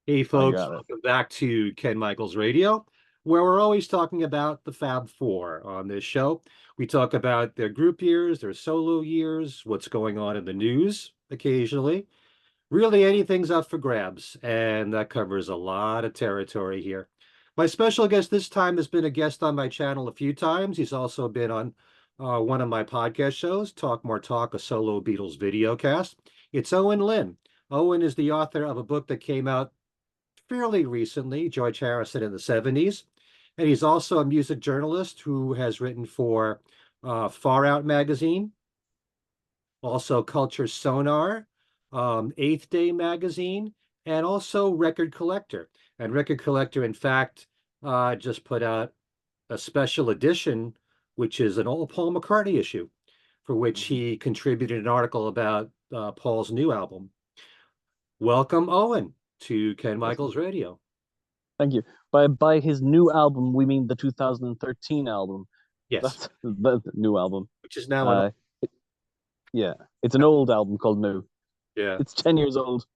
Hey I folks, got it. welcome back to Ken Michaels Radio, where we're always talking about the Fab Four on this show. We talk about their group years, their solo years, what's going on in the news occasionally. Really anything's up for grabs, and that covers a lot of territory here. My special guest this time has been a guest on my channel a few times. He's also been on one of my podcast shows, Talk More Talk, a Solo-Beatles Videocast. It's Eoghan Lyng. Owen is the author of a book that came out fairly recently, George Harrison in the 70s. And he's also a music journalist who has written for Far Out magazine, also Culture Sonar, Eighth Day magazine, and also Record Collector. And Record Collector, in fact, just put out a special edition, which is an old Paul McCartney issue, for which Mhm. he contributed an article about Paul's new album. Welcome, Owen, to Ken Awesome. Michaels Radio. Thank you. By his new album, we mean the 2013 album. Yes, That's the new album. which is now an Uh, yeah, it's an old album called New. yeah. It's 10 years old.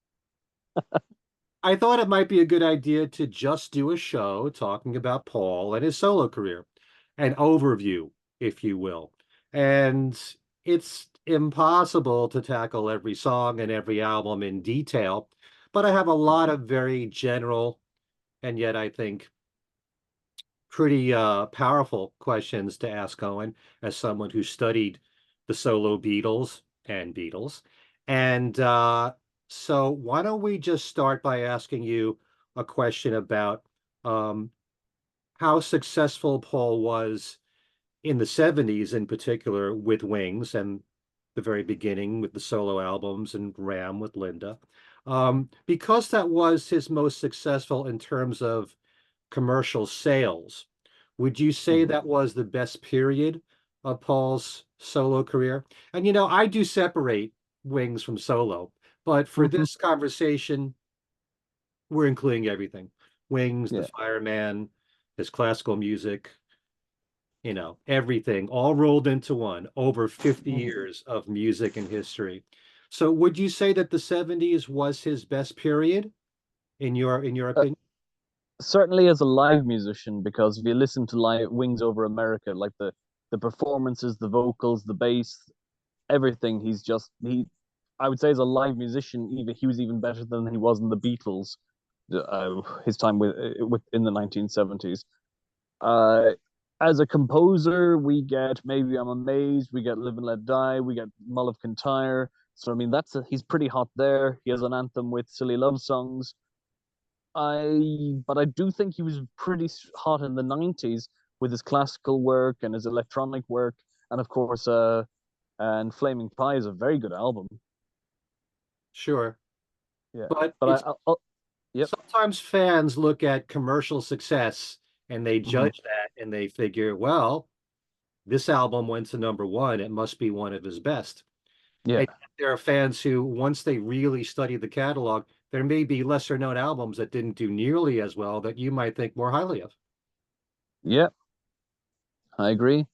I thought it might be a good idea to just do a show talking about Paul and his solo career, an overview, if you will. And it's impossible to tackle every song and every album in detail, but I have a lot Mhm. of very general and yet I think pretty powerful questions to ask Owen as someone who studied the solo Beatles and Beatles. And so why don't we just start by asking you a question about um, how successful Paul was in the 70s in particular with Wings and the very beginning with the solo albums and Ram with Linda. Because that was his most successful in terms of commercial sales. Would you say Mhm. that was the best period of Paul's solo career? And I do separate Wings from solo, but for Mhm. this conversation, we're including everything. Wings, the Yeah. fireman, his classical music, everything all rolled into one, over 50 Mhm. years of music and history. So would you say that the 70s was his best period in your Uh, opinion? Certainly as a live musician, because if you listen to live Wings Over America, like the performances, the vocals, the bass, everything, he. I would say as a live musician, even he was even better than he was in the Beatles. His time with in the 1970s. Uh, as a composer, we get Maybe I'm Amazed, we get Live and Let Die, we get Mull of Kintyre. So I mean, he's pretty hot there. He has an anthem with Silly Love Songs. But I do think he was pretty hot in the 90s with his classical work and his electronic work, and of course, and Flaming Pie is a very good album. Sure. Yeah, But but it's yep. sometimes fans look at commercial success and they Mhm. judge that and they figure, well, this album went to number one. It must be one of his best. Yeah, And there are fans who, once they really study the catalog, there may be lesser known albums that didn't do nearly as well that you might think more highly of. yeah, I agree.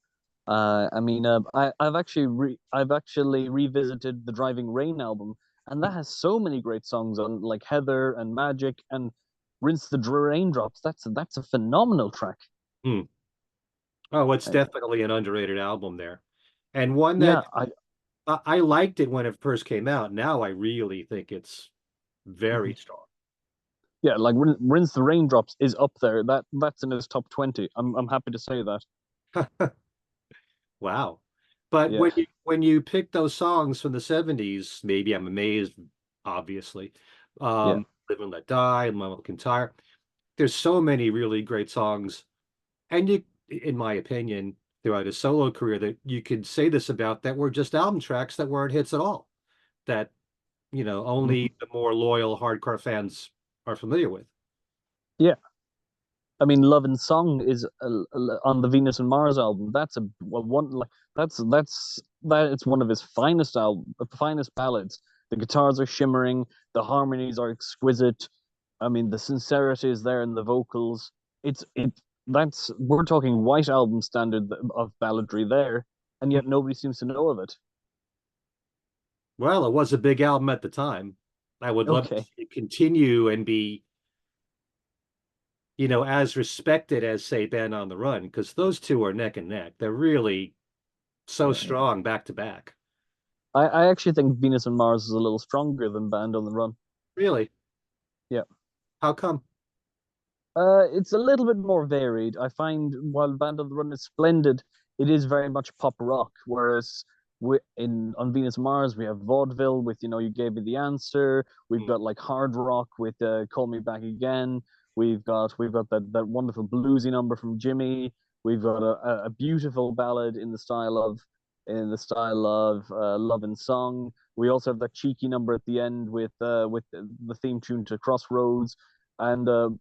I mean, I've actually revisited the Driving Rain album, and that has so many great songs on, like Heather and Magic and Rinse the Raindrops. That's a phenomenal track. Hmm. Oh, it's Uh, definitely an underrated album there. And one that yeah, I I liked it when it first came out. Now I really think it's very mhm. strong. Yeah, like Rinse the Raindrops is up there. That's in his top 20. I'm happy to say that. Wow. But Yeah, when you pick those songs from the 70s, maybe I'm amazed, obviously. yeah. Live and Let Die, Mama Kintyre. There's so many really great songs. And in my opinion, throughout his solo career, that you could say this about that were just album tracks that weren't hits at all. That, Mhm. only the more loyal hardcore fans are familiar with. Yeah. I mean, Love and Song is on the Venus and Mars album. That's a well, one like that. It's one of his finest ballads. The guitars are shimmering, the harmonies are exquisite. I mean, the sincerity is there in the vocals. It's it. That's We're talking white album standard of balladry there, and yet nobody seems to know of it. Well, it was a big album at the time. I would love to Okay. see it continue and be as respected as, say, Band on the Run, because those two are neck and neck. They're really so Yeah. strong back to back. I actually think Venus and Mars is a little stronger than Band on the Run. Really? Yeah. How come? It's a little bit more varied. I find while Band on the Run is splendid, it is very much pop rock. Whereas we in on Venus and Mars we have vaudeville with You Gave Me the Answer. We've Mm, got like hard rock with Call Me Back Again. We've got that wonderful bluesy number from Jimmy. We've got a beautiful ballad in the style of Love and Song. We also have that cheeky number at the end with the theme tune to Crossroads and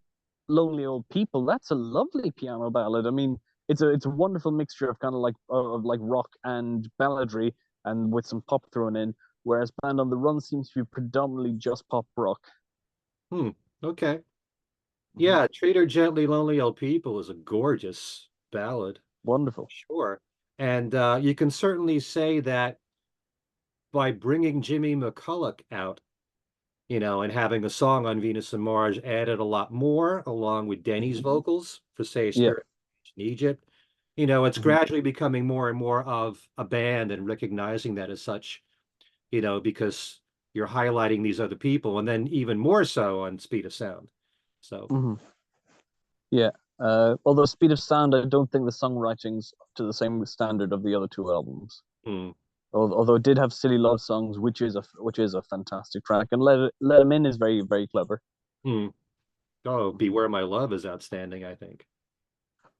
Lonely Old People. That's a lovely piano ballad. I mean, it's a wonderful mixture of kind of like rock and balladry, and with some pop thrown in. Whereas Band on the Run seems to be predominantly just pop rock. hmm. Okay. Mhm. Yeah, Treat Her Gently, Lonely Old People is a gorgeous ballad, Wonderful. sure. And you can certainly say that by bringing Jimmy McCulloch out, and having a song on Venus and Mars added a lot more, along with Denny's Mhm. vocals for, say, Yeah. Spirit in Egypt. It's Mhm. gradually becoming more and more of a band and recognizing that as such, because you're highlighting these other people, and then even more so on Speed of Sound. So, Mhm. Yeah. Although Speed of Sound, I don't think the songwriting's up to the same standard of the other two albums. hmm, Although it did have Silly Love Songs, which is a fantastic track, and Let Him In is very very clever. hmm. Oh, Mhm. Beware My Love is outstanding, I think.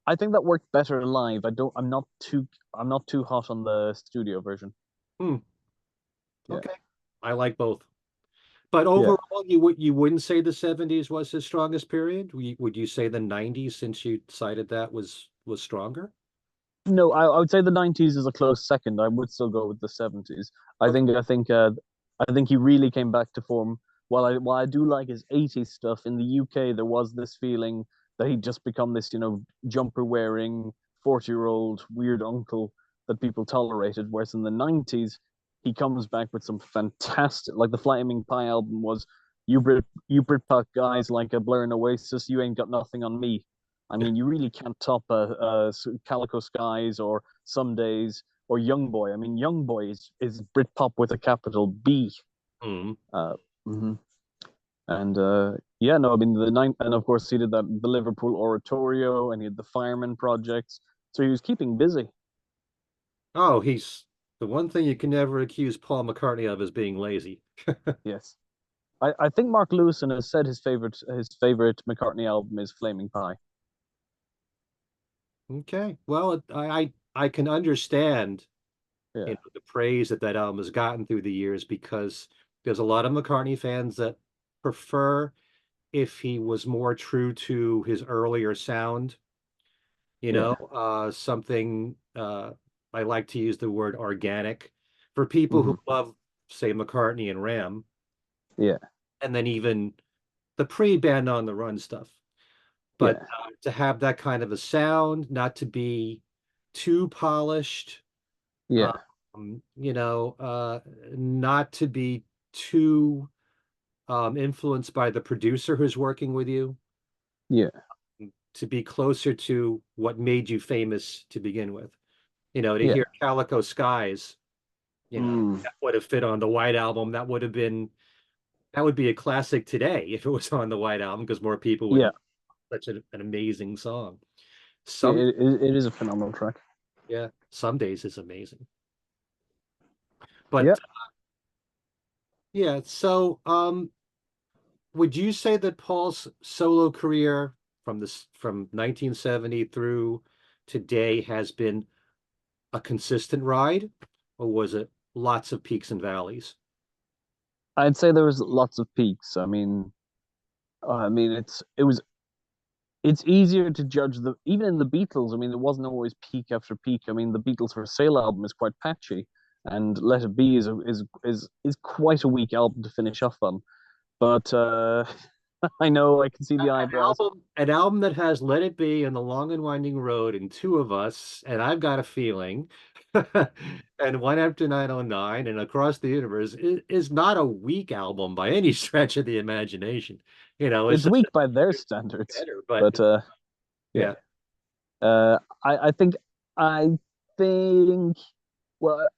I think that worked better live. I don't. I'm not too hot on the studio version. Hmm, Yeah. okay. I like both. But Yeah. overall, you wouldn't say the 70s was his strongest period? Would you say the 90s, since you decided that was stronger? No, I would say the 90s is a close second. I would still go with the 70s. I Okay. think I think I think he really came back to form. While I do like his 80s stuff, in the UK there was this feeling that he'd just become this, jumper wearing 40-year-old weird uncle that people tolerated. Whereas in the 90s, he comes back with some fantastic, like the Flaming Pie album was, you Britpop guys like a Blur and Oasis, you ain't got nothing on me. I mean, you really can't top Calico Skies or Some Days or Young Boy. I mean, Young Boy is Britpop with a capital B. Hmm. Uh, mhm. And yeah, no, I mean and of course he did the Liverpool Oratorio, and he had the Fireman projects, so he was keeping busy. Oh, he's the one thing you can never accuse Paul McCartney of is being lazy. Yes, I think Mark Lewison has said his favorite McCartney album is Flaming Pie. Okay. Well, I can understand, Yeah, the praise that that album has gotten through the years, because there's a lot of McCartney fans that prefer if he was more true to his earlier sound, yeah, something, I like to use the word organic for people who hmm, love, say, McCartney and Ram, yeah, and then even the pre-Band on the Run stuff. But yeah, to have that kind of a sound, not to be too polished, yeah, not to be too influenced by the producer who's working with you, yeah, to be closer to what made you famous to begin with. To yeah. hear Calico Skies, Mm, that would have fit on the White Album. That would be a classic today if it was on the White Album, because more people would know yeah, such an amazing song. yeah. Some, It is a phenomenal track. yeah, Some Days is amazing. But Yeah, yeah, so would you say that Paul's solo career from 1970 through today has been a consistent ride, or was it lots of peaks and valleys? I'd say there was lots of peaks. I mean, it's easier to judge the even in the Beatles. I mean, it wasn't always peak after peak. I mean, the Beatles for Sale album is quite patchy, and Let It Be is quite a weak album to finish off on. But I know, I can see the An eyebrows. album that has Let It Be and The Long and Winding Road and Two of Us and I've Got a Feeling and One After 909 and Across the Universe is not a weak album by any stretch of the imagination. It's It's just weak by their standards, better, but but yeah. yeah. I I think well,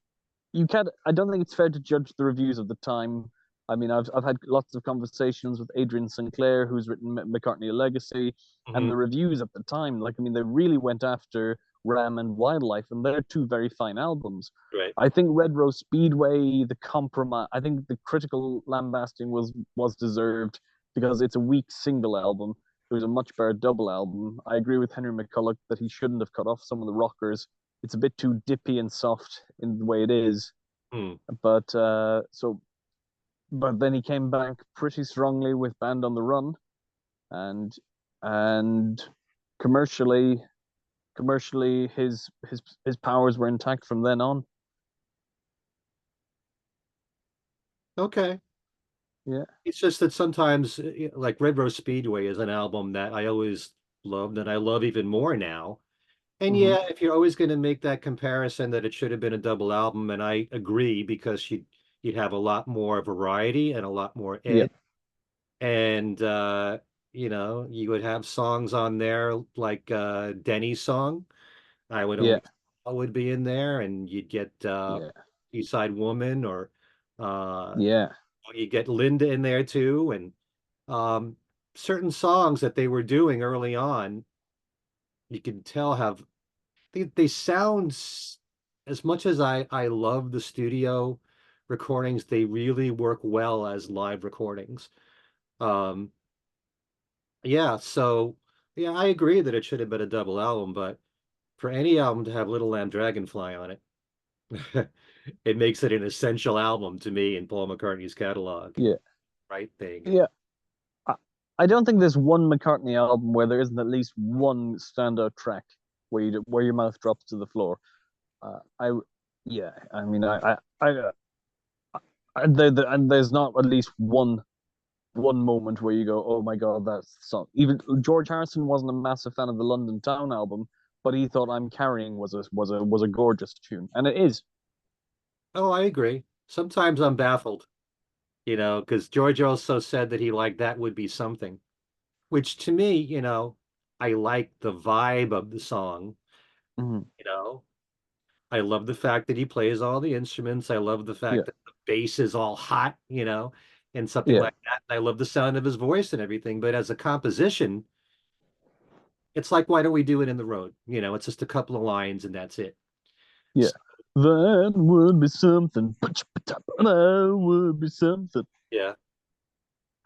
you can't. I don't think it's fair to judge the reviews of the time. I mean, I've had lots of conversations with Adrian Sinclair, who's written McCartney: A Legacy, and Hmm. the reviews at the time. Like, I mean, they really went after Ram and Wildlife, and they're two very fine albums. Right. I think Red Rose Speedway, the compromise. I think the critical lambasting was deserved because it's a weak single album. It was a much better double album. I agree with Henry McCulloch that he shouldn't have cut off some of the rockers. It's a bit too dippy and soft in the way it is. Hmm. But but then he came back pretty strongly with Band on the Run, and and commercially, his powers were intact from then on. Okay. Yeah. It's just that sometimes, like Red Rose Speedway is an album that I always loved and I love even more now. And Hmm. yeah, if you're always going to make that comparison that it should have been a double album, and I agree because you'd have a lot more variety and a lot more Yeah. edge. And you would have songs on there like Denny's song. I would Yeah. only I would be in there, and you'd get Yeah. Eastside Woman, or uh Yeah. you get Linda in there too, and um certain songs that they were doing early on, you can tell have they sound as much as I love the studio recordings, they really work well as live recordings. Um, yeah, so yeah, I agree that it should have been a double album, but for any album to have Little Lamb Dragonfly on it, it makes it an essential album to me in Paul McCartney's catalog. Yeah. Right thing. Yeah. I, I don't think there's one McCartney album where there isn't at least one standout track where your mouth drops to the floor. I yeah. I mean, and there's not at least one moment where you go, "Oh my God, that's the song." Even George Harrison wasn't a massive fan of the London Town album, but he thought "I'm Carrying" was a gorgeous tune, and it is. Oh, I agree. Sometimes I'm baffled, because George also said that he liked That Would Be Something, which to me, I like the vibe of the song, Mhm. you know. I love the fact that he plays all the instruments. I love the Yeah, fact that the bass is all hot, and something yeah, like that. And I love the sound of his voice and everything. But as a composition, it's like, why don't we do it in the road? It's just a couple of lines and that's it. yeah. So, That would be something. That would be something. yeah.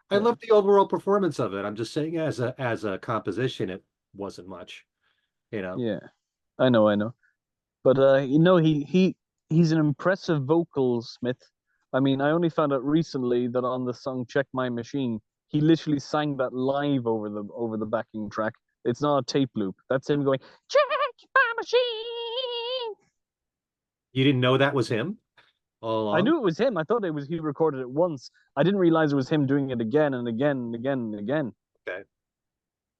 I Yeah, love the overall performance of it. I'm just saying as a composition, it wasn't much, you know. yeah. I know. But he's an impressive vocal smith. I mean, I only found out recently that on the song "Check My Machine," he literally sang that live over the backing track. It's not a tape loop. That's him going "Check My Machine." You didn't know that was him all I along? knew it was him. I thought it was he recorded it once. I didn't realize it was him doing it again and again and again and again. Okay.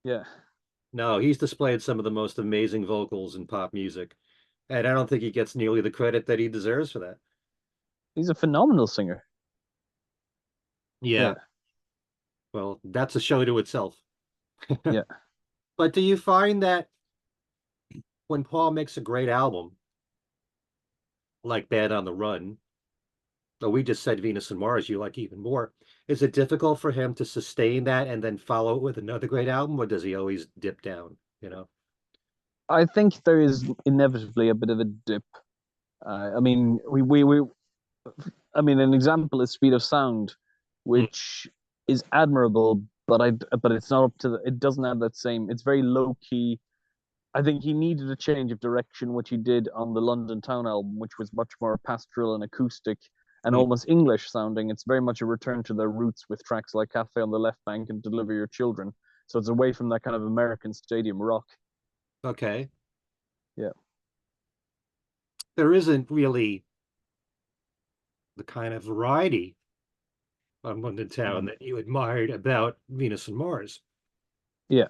Yeah, No, he's displayed some of the most amazing vocals in pop music. And I don't think he gets nearly the credit that he deserves for that. he's a phenomenal singer. Yeah, Yeah, well, that's a show to itself. yeah. But do you find that when Paul makes a great album, like Bad on the Run, or we just said Venus and Mars, you like even more, is it difficult for him to sustain that and then follow it with another great album, or does he always dip down? I think there is inevitably a bit of a dip. I mean, I mean, an example is Speed of Sound, Mm, which is admirable, but it's not up to it doesn't have that same. It's very low key. I think he needed a change of direction, which he did on the London Town album, which was much more pastoral and acoustic and mm. almost English sounding. It's very much a return to their roots with tracks like Cafe on the Left Bank and Deliver Your Children. So it's away from that kind of American stadium rock. Okay. Yeah. There isn't really the kind of variety on London Town Mhm. that you admired about Venus and Mars. Yeah,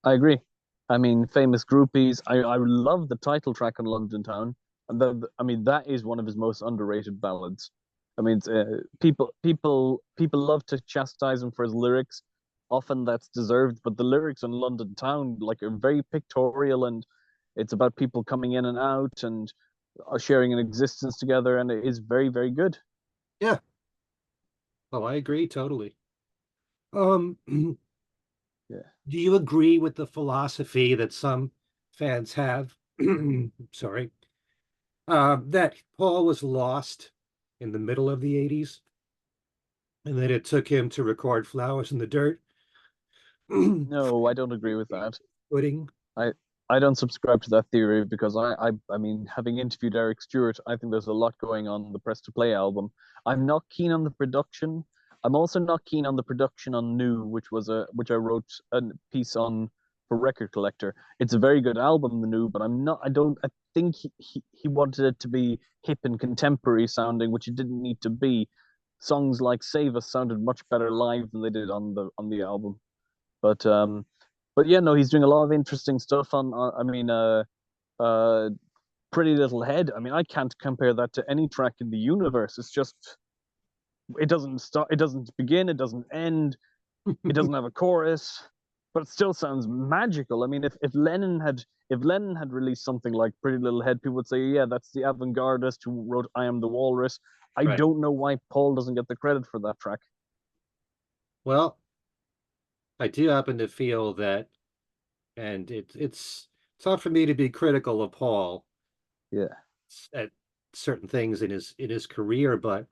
I agree. I mean, famous groupies. I love the title track on London Town, and I mean that is one of his most underrated ballads. I mean, people love to chastise him for his lyrics. Often that's deserved, but the lyrics on London Town like are very pictorial, and it's about people coming in and out and sharing an existence together, and it is very, very good. Yeah, well, I agree totally. Um, do Yeah. you agree with the philosophy that some fans have? Sorry, that Paul was lost in the middle of the 80s and that it took him to record Flowers in the Dirt. No, I don't agree with that. Pudding. I I don't subscribe to that theory because I mean, having interviewed Eric Stewart, I think there's a lot going on the Press to Play album. I'm not keen on the production. I'm also not keen on the production on New, which I wrote a piece on for Record Collector. It's a very good album, the New, but I think he wanted it to be hip and contemporary sounding, which it didn't need to be. Songs like Save Us sounded much better live than they did on the album. But yeah, no, he's doing a lot of interesting stuff I mean, uh, Pretty Little Head. I mean, I can't compare that to any track in the universe. It's just it doesn't start, it doesn't begin, it doesn't end, it doesn't have a chorus, but it still sounds magical. I mean, if Lennon had released something like Pretty Little Head, people would say, yeah, that's the avant-gardist who wrote I Am the Walrus. I Right. don't know why Paul doesn't get the credit for that track. Well, I do happen to feel that, and it's not for me to be critical of Paul Yeah. at certain things in his career, but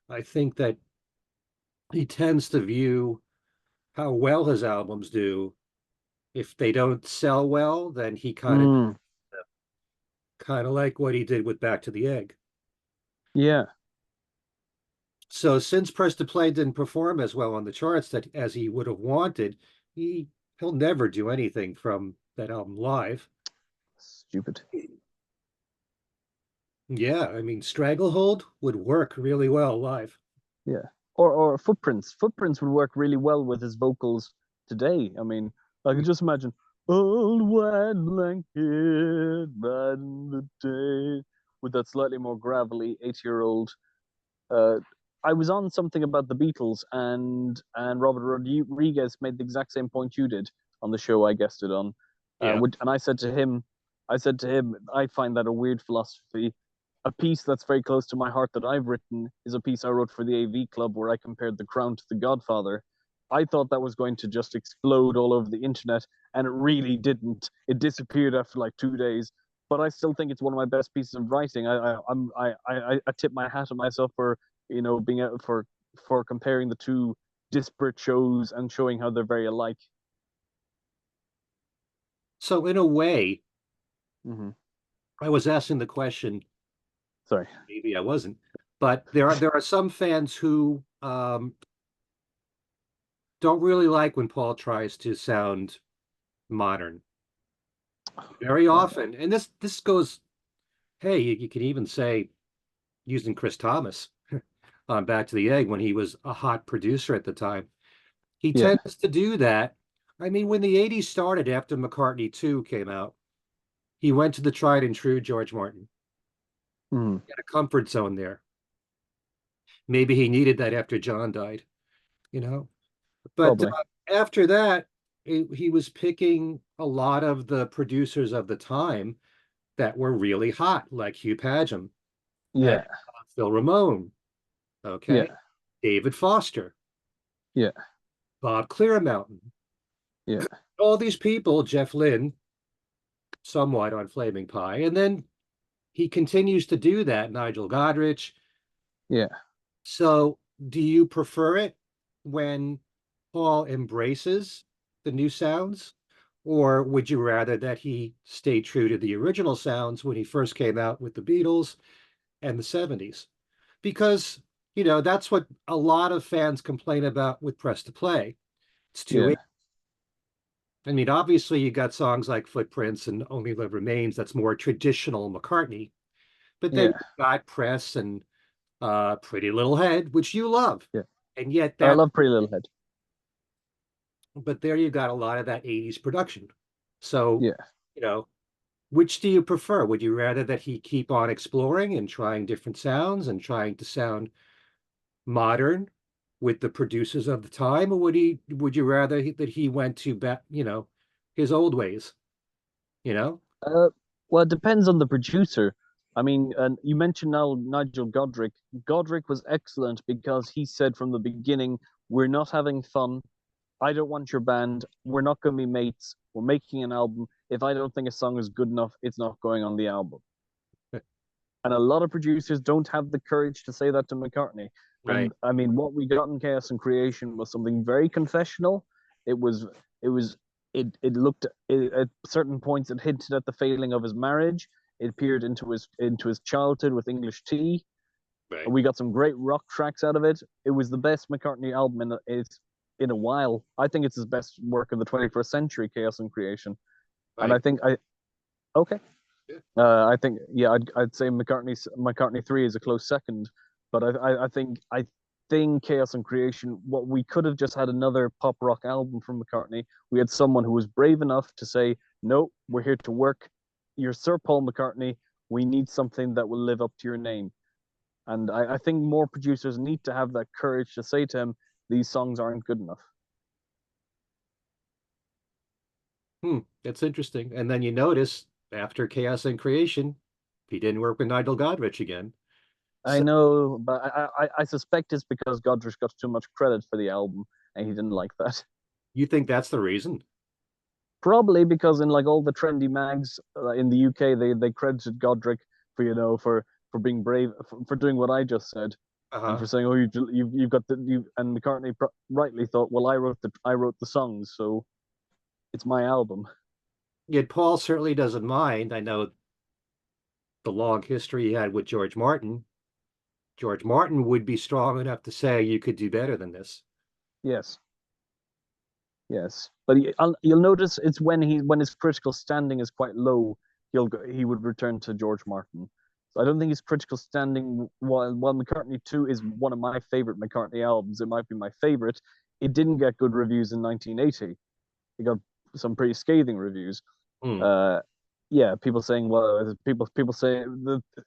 I think that he tends to view how well his albums do. If they don't sell well, then he Mm, kind of like what he did with Back to the Egg. yeah. So since Press to Play didn't perform as well on the charts that as he would have wanted, he'll never do anything from that album live. Stupid. Yeah, I mean Stranglehold would work really well live. Yeah. Or Footprints. Footprints would work really well with his vocals today. I mean, I could just imagine old white blanket riding the day with that slightly more gravelly 8-year-old. Uh, I was on something about the Beatles, and Robert Rodriguez made the exact same point you did on the show I guested on. Yeah. And I said to him, I find that a weird philosophy. A piece that's very close to my heart that I've written is a piece I wrote for the AV Club where I compared The Crown to The Godfather. I thought that was going to just explode all over the internet, and it really didn't. It disappeared after like 2 days. But I still think it's one of my best pieces of writing. I tip my hat at myself for being out for comparing the two disparate shows and showing how they're very alike. So in a way, Mm-hmm. I was asking the question, Sorry. maybe I wasn't, but there are some fans who don't really like when Paul tries to sound modern. Very often, and this goes, hey, you can even say using Chris Thomas on Back to the Egg when he was a hot producer at the time. He Yeah. tends to do that. I mean, when the 80s started after McCartney 2 came out, he went to the tried and true George Martin. Mm, He had a comfort zone there. Maybe he needed that after John died, you know? But probably. after that, he was picking a lot of the producers of the time that were really hot, like Hugh Padgham and Yeah. Phil Ramone, okay? Yeah. David Foster, Yeah. Bob Clearmountain, Yeah. all these people, Jeff Lynne, somewhat on Flaming Pie. And then he continues to do that, Nigel Godrich. Yeah. So do you prefer it when Paul embraces the new sounds? Or would you rather that he stay true to the original sounds when he first came out with the Beatles and the 70s? Because, that's what a lot of fans complain about with Press to Play. It's too, Yeah. I mean, obviously you got songs like Footprints and Only Love Remains, that's more traditional McCartney. But then Yeah. you've got Press and Pretty Little Head, which you love. Yeah. And yet I that, love Pretty Little Head. but there you got a lot of that 80s production. So, Yeah. you know, which do you prefer? Would you rather that he keep on exploring and trying different sounds and trying to sound modern with the producers of the time, or would you rather that he went to back, his old ways, you know? Uh, well, it depends on the producer. I mean, you mentioned now Nigel Godrich. Godrich was excellent because he said from the beginning, "We're not having fun. I don't want your band. We're not going to be mates. We're making an album. If I don't think a song is good enough, it's not going on the album." And a lot of producers don't have the courage to say that to McCartney. Right. And I mean, what we got in Chaos and Creation was something very confessional. It was, it was, it looked at certain points. It hinted at the failing of his marriage. It peered into his childhood with English Tea. Right. And we got some great rock tracks out of it. It was the best McCartney album in a while. I think it's his best work of the 21st century, Chaos and Creation. And I I think I okay. Yeah. I think yeah, I'd say McCartney 3 is a close second, but I think Chaos and Creation. What we could have just had another pop rock album from McCartney. We had someone who was brave enough to say, "No, we're here to work. You're Sir Paul McCartney. We need something that will live up to your name." And I think more producers need to have that courage to say to him, "These songs aren't good enough." That's interesting. And then you notice after Chaos and Creation, he didn't work with Nigel Godrich again. I So know, but I suspect it's because Godrich got too much credit for the album, and he didn't like that. you think that's the reason? Probably because in like all the trendy mags in the UK, they credited Godrich for for being brave for doing what I just said, and Uh-huh. for saying, "Oh, you've got the you." And McCartney rightly thought, "Well, I wrote the songs, so it's my album." Yet Paul certainly doesn't mind. I know the long history he had with George Martin. George Martin would be strong enough to say you could do better than this. Yes, yes, but you'll notice it's when his critical standing is quite low, he would return to George Martin. So I don't think his critical standing, while McCartney 2 is one of my favorite McCartney albums, it might be my favorite. It didn't get good reviews in 1980. It got some pretty scathing reviews. Hmm. Uh, yeah, people saying, well, people say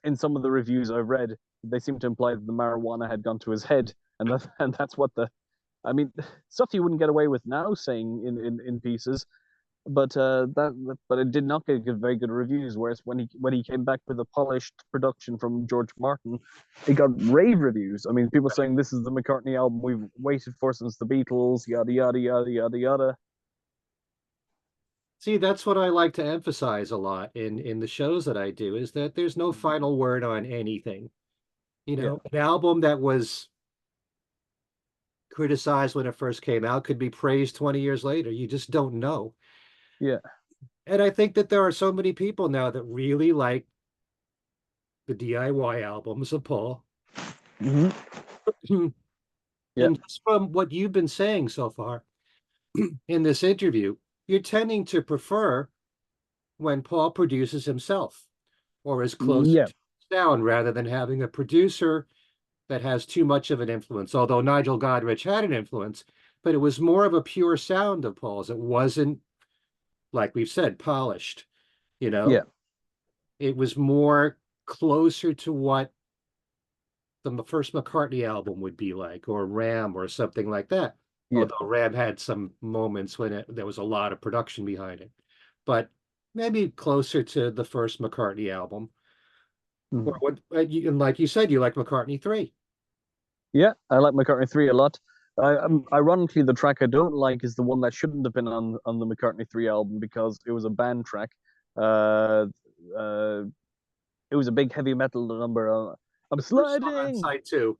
in some of the reviews I've read, they seem to imply that the marijuana had gone to his head, and that's what the I mean, stuff you wouldn't get away with now saying in pieces, but but it did not get very good reviews. Whereas when he came back with a polished production from George Martin, it got rave reviews. I mean, people saying this is the McCartney album we've waited for since the Beatles, yada yada yada yada yada. See, that's what I like to emphasize a lot in the shows that I do is that there's no final word on anything. Yeah, An album that was criticized when it first came out could be praised 20 years later. You just don't know. yeah, And I think that there are so many people now that really like the DIY albums of Paul. hmm yeah, And just from what you've been saying so far in this interview, you're tending to prefer when Paul produces himself or is closer yeah, to sound rather than having a producer that has too much of an influence. Although Nigel Godrich had an influence, but it was more of a pure sound of Paul's. It wasn't, like we've said, polished, you yeah, know? It was more closer to what the first McCartney album would be like, or Ram, or something like that. yeah. Although Ram had some moments when there was a lot of production behind it, but maybe closer to the first McCartney album. Or Mhm. what? And like you said, you like McCartney 3. Yeah, I like McCartney 3 a lot. Ironically, the track I don't like is the one that shouldn't have been on the McCartney 3 album because it was a band track. Uh, uh, it was a big heavy metal number. I'm The first song on sliding. side 2.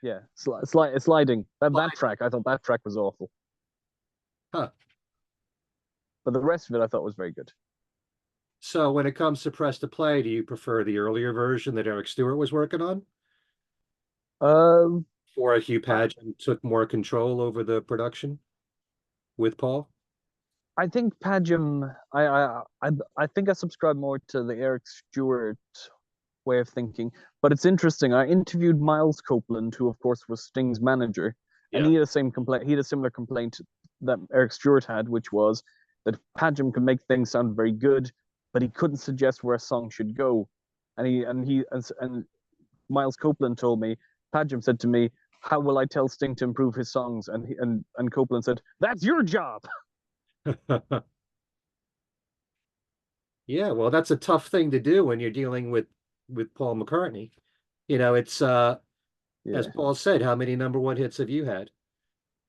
Yeah, sliding. That track, I thought that track was awful, Huh. but the rest of it I thought was very good. So when it comes to press to play, do you prefer the earlier version that Eric Stewart was working on? Um, Or Hugh I, Padgham took more control over the production with Paul? I think Padgham. I think I subscribe more to the Eric Stewart. way of thinking. But it's interesting. I interviewed Miles Copeland, who of course was Sting's manager, and Yeah. he had a same complaint. He had a similar complaint that Eric Stewart had, which was that Padgham could make things sound very good, but he couldn't suggest where a song should go. And Miles Copeland told me, Padgham said to me, "How will I tell Sting to improve his songs?" And Copeland said, "That's your job." Yeah, well, that's a tough thing to do when you're dealing with Paul McCartney. It's as Yeah, Paul said, how many number one hits have you had?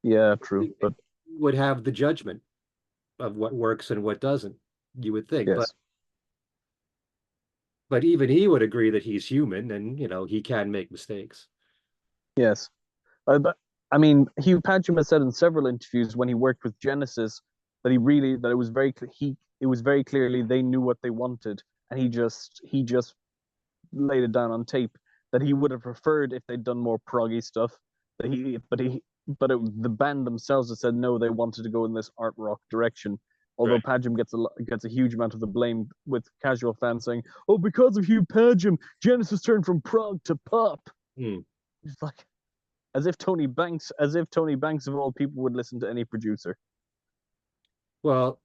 yeah, true. But Would have the judgment of what works and what doesn't, you would think. But yes, but even he would agree that he's human and he can make mistakes. yes. But I mean, Hugh Padgham has said in several interviews when he worked with Genesis that it was it was very clearly they knew what they wanted, and he just laid it down on tape that he would have preferred if they'd done more proggy stuff. That he, but he, but it, the band themselves had said no, they wanted to go in this art rock direction. Although Right. Padgham gets a huge amount of the blame with casual fans saying, "Oh, because of Hugh Padgham, Genesis turned from prog to pop." Hmm. It's like as if Tony Banks of all people would listen to any producer. Well,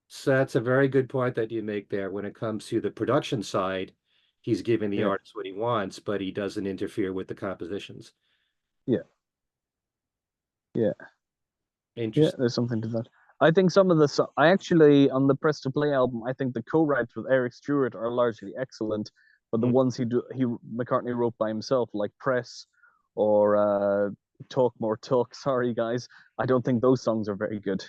so that's a very good point that you make there. When it comes to the production side, he's giving the Yeah, artist what he wants, but he doesn't interfere with the compositions. yeah, yeah, yeah. Interesting. There's something to that. I think some of I actually on the Press to Play album, I think the co-writes with Eric Stewart are largely excellent, but the Hmm. ones he McCartney wrote by himself, like Press or Talk More Talk. Sorry guys, I don't think those songs are very good.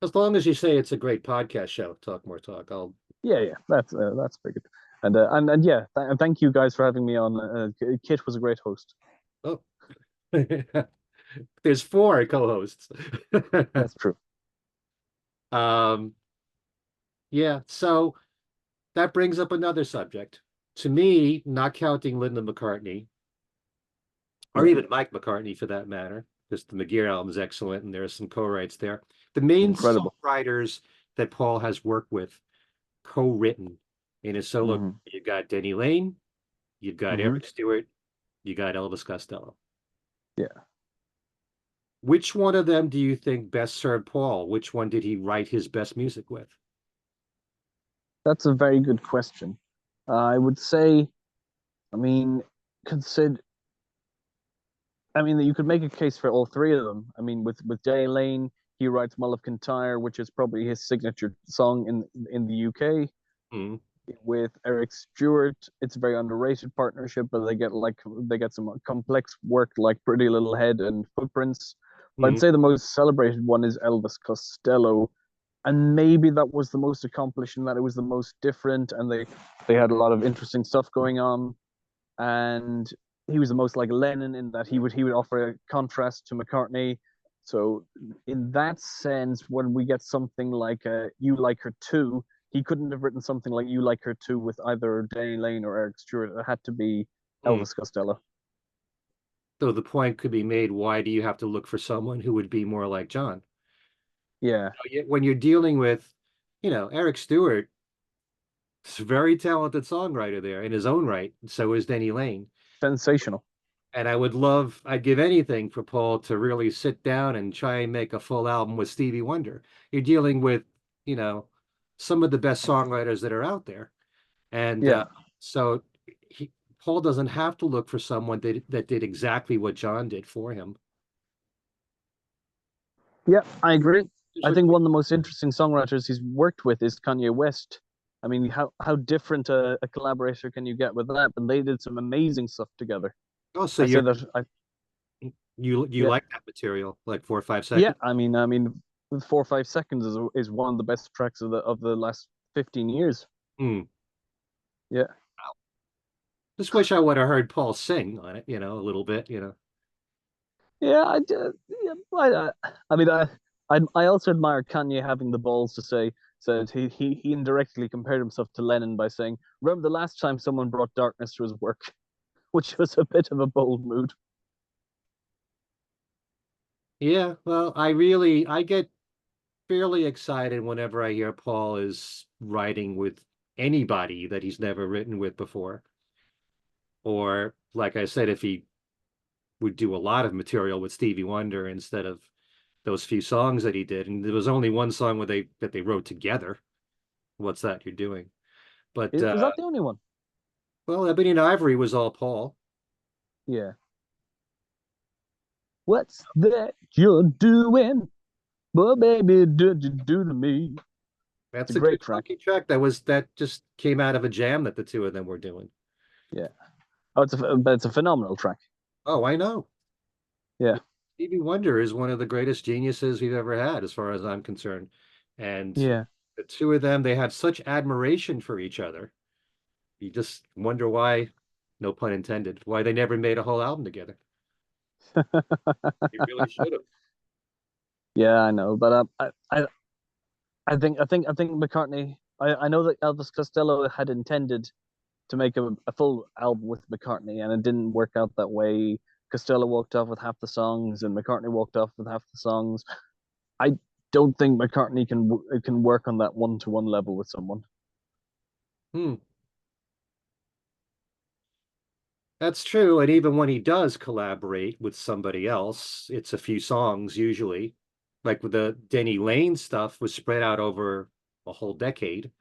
As long as you say it's a great podcast show, Talk More Talk. I'll Yeah, yeah, that's very good. And yeah, thank you guys for having me on. Kit was a great host. oh. There's four co-hosts. That's true. um, yeah, so that brings up another subject. To me, not counting Linda McCartney, or Yeah, even Mike McCartney for that matter, because the McGear album is excellent and there are some co-writes there. The main incredible. songwriters that Paul has worked with, co-written in his solo, Hmm. you've got Denny Laine, you've got Hmm. Eric Stewart, you got Elvis Costello. Yeah, Which one of them do you think best served Paul? Which one did he write his best music with? that's a very good question. I would say, I mean, consider. I mean, you could make a case for all three of them. I mean, with Denny Laine, he writes Mull of Kintyre, which is probably his signature song in the UK. Mm, With Eric Stewart, it's a very underrated partnership, but they get some complex work like Pretty Little Head and Footprints. But I'd mm, say the most celebrated one is Elvis Costello, and maybe that was the most accomplished in that it was the most different, and they had a lot of interesting stuff going on, and he was the most like Lennon in that he would offer a contrast to McCartney. So in that sense, when we get something like "You Like Her Too," he couldn't have written something like "You Like Her Too" with either Denny Laine or Eric Stewart. It had to be mm. Elvis Costello. Though the point could be made, why do you have to look for someone who would be more like John? Yeah, When you're dealing with, Eric Stewart, is a very talented songwriter there in his own right. So is Denny Laine. sensational. And I'd give anything for Paul to really sit down and try and make a full album with Stevie Wonder. You're dealing with, you know, some of the best songwriters that are out there. And Yeah, so Paul doesn't have to look for someone that did exactly what John did for him. yeah, I agree. There's I a- think one of the most interesting songwriters he's worked with is Kanye West. I mean, how different a collaborator can you get with that? And they did some amazing stuff together. Oh, so I say that I you yeah, like that material, like 4 or 5 yeah. seconds? I mean, 4 or 5 seconds is one of the best tracks of the last 15 years. Hmm. Yeah, Just wish I would have heard Paul sing on it, a little bit. yeah. I did. Yeah, I mean, I also admire Kanye having the balls to say said he indirectly compared himself to Lennon by saying, "Remember the last time someone brought darkness to his work," which was a bit of a bold mood. Yeah, well, I get fairly excited whenever I hear Paul is writing with anybody that he's never written with before. Or, like I said, if he would do a lot of material with Stevie Wonder instead of those few songs that he did. And there was only one song where they wrote together. What's that you're doing? But Is that the only one? well, Ebony and Ivory was all Paul. Yeah. What's that you're doing? What baby did you do to me? It's a That's a great good track. funky track. That just came out of a jam that the two of them were doing. Yeah. Oh, it's a phenomenal track. Oh, I know. Yeah. Stevie Wonder is one of the greatest geniuses we've ever had, as far as I'm concerned. And Yeah. the two of them, they had such admiration for each other. You just wonder why, no pun intended, why they never made a whole album together. They really should have. Yeah, I know, but I think McCartney. I know that Elvis Costello had intended to make a full album with McCartney, and it didn't work out that way. Costello walked off with half the songs, and McCartney walked off with half the songs. I don't think McCartney can work on that one-to-one level with someone. Hmm. That's true. And even when he does collaborate with somebody else, it's a few songs usually. Like with the Denny Laine stuff was spread out over a whole decade.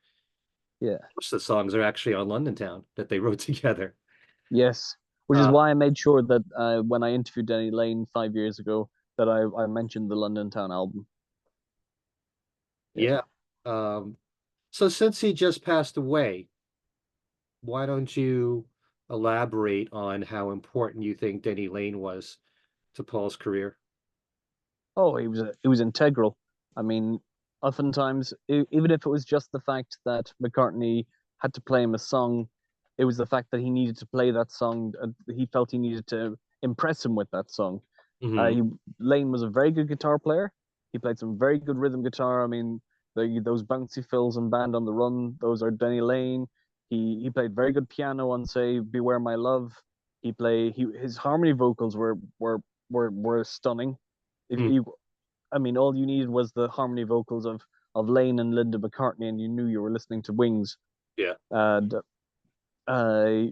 Yeah. Most of the songs are actually on London Town that they wrote together. Yes. Which is Uh, why I made sure that when I interviewed Denny Laine 5 years ago, that I mentioned the London Town album. Yeah. yeah. Um, so since he just passed away, why don't you elaborate on how important you think Denny Laine was to Paul's career? Oh, he was integral. I mean, oftentimes, even if it was just the fact that McCartney had to play him a song, it was the fact that he needed to play that song. He felt he needed to impress him with that song. Hmm. He Lane was a very good guitar player. He played some very good rhythm guitar. I mean, those bouncy fills and Band on the Run, those are Denny Laine. He played very good piano on, say, Beware My Love. His harmony vocals were stunning. If Mm, you, I mean, all you needed was the harmony vocals of Lane and Linda McCartney, and you knew you were listening to Wings. yeah. And uh,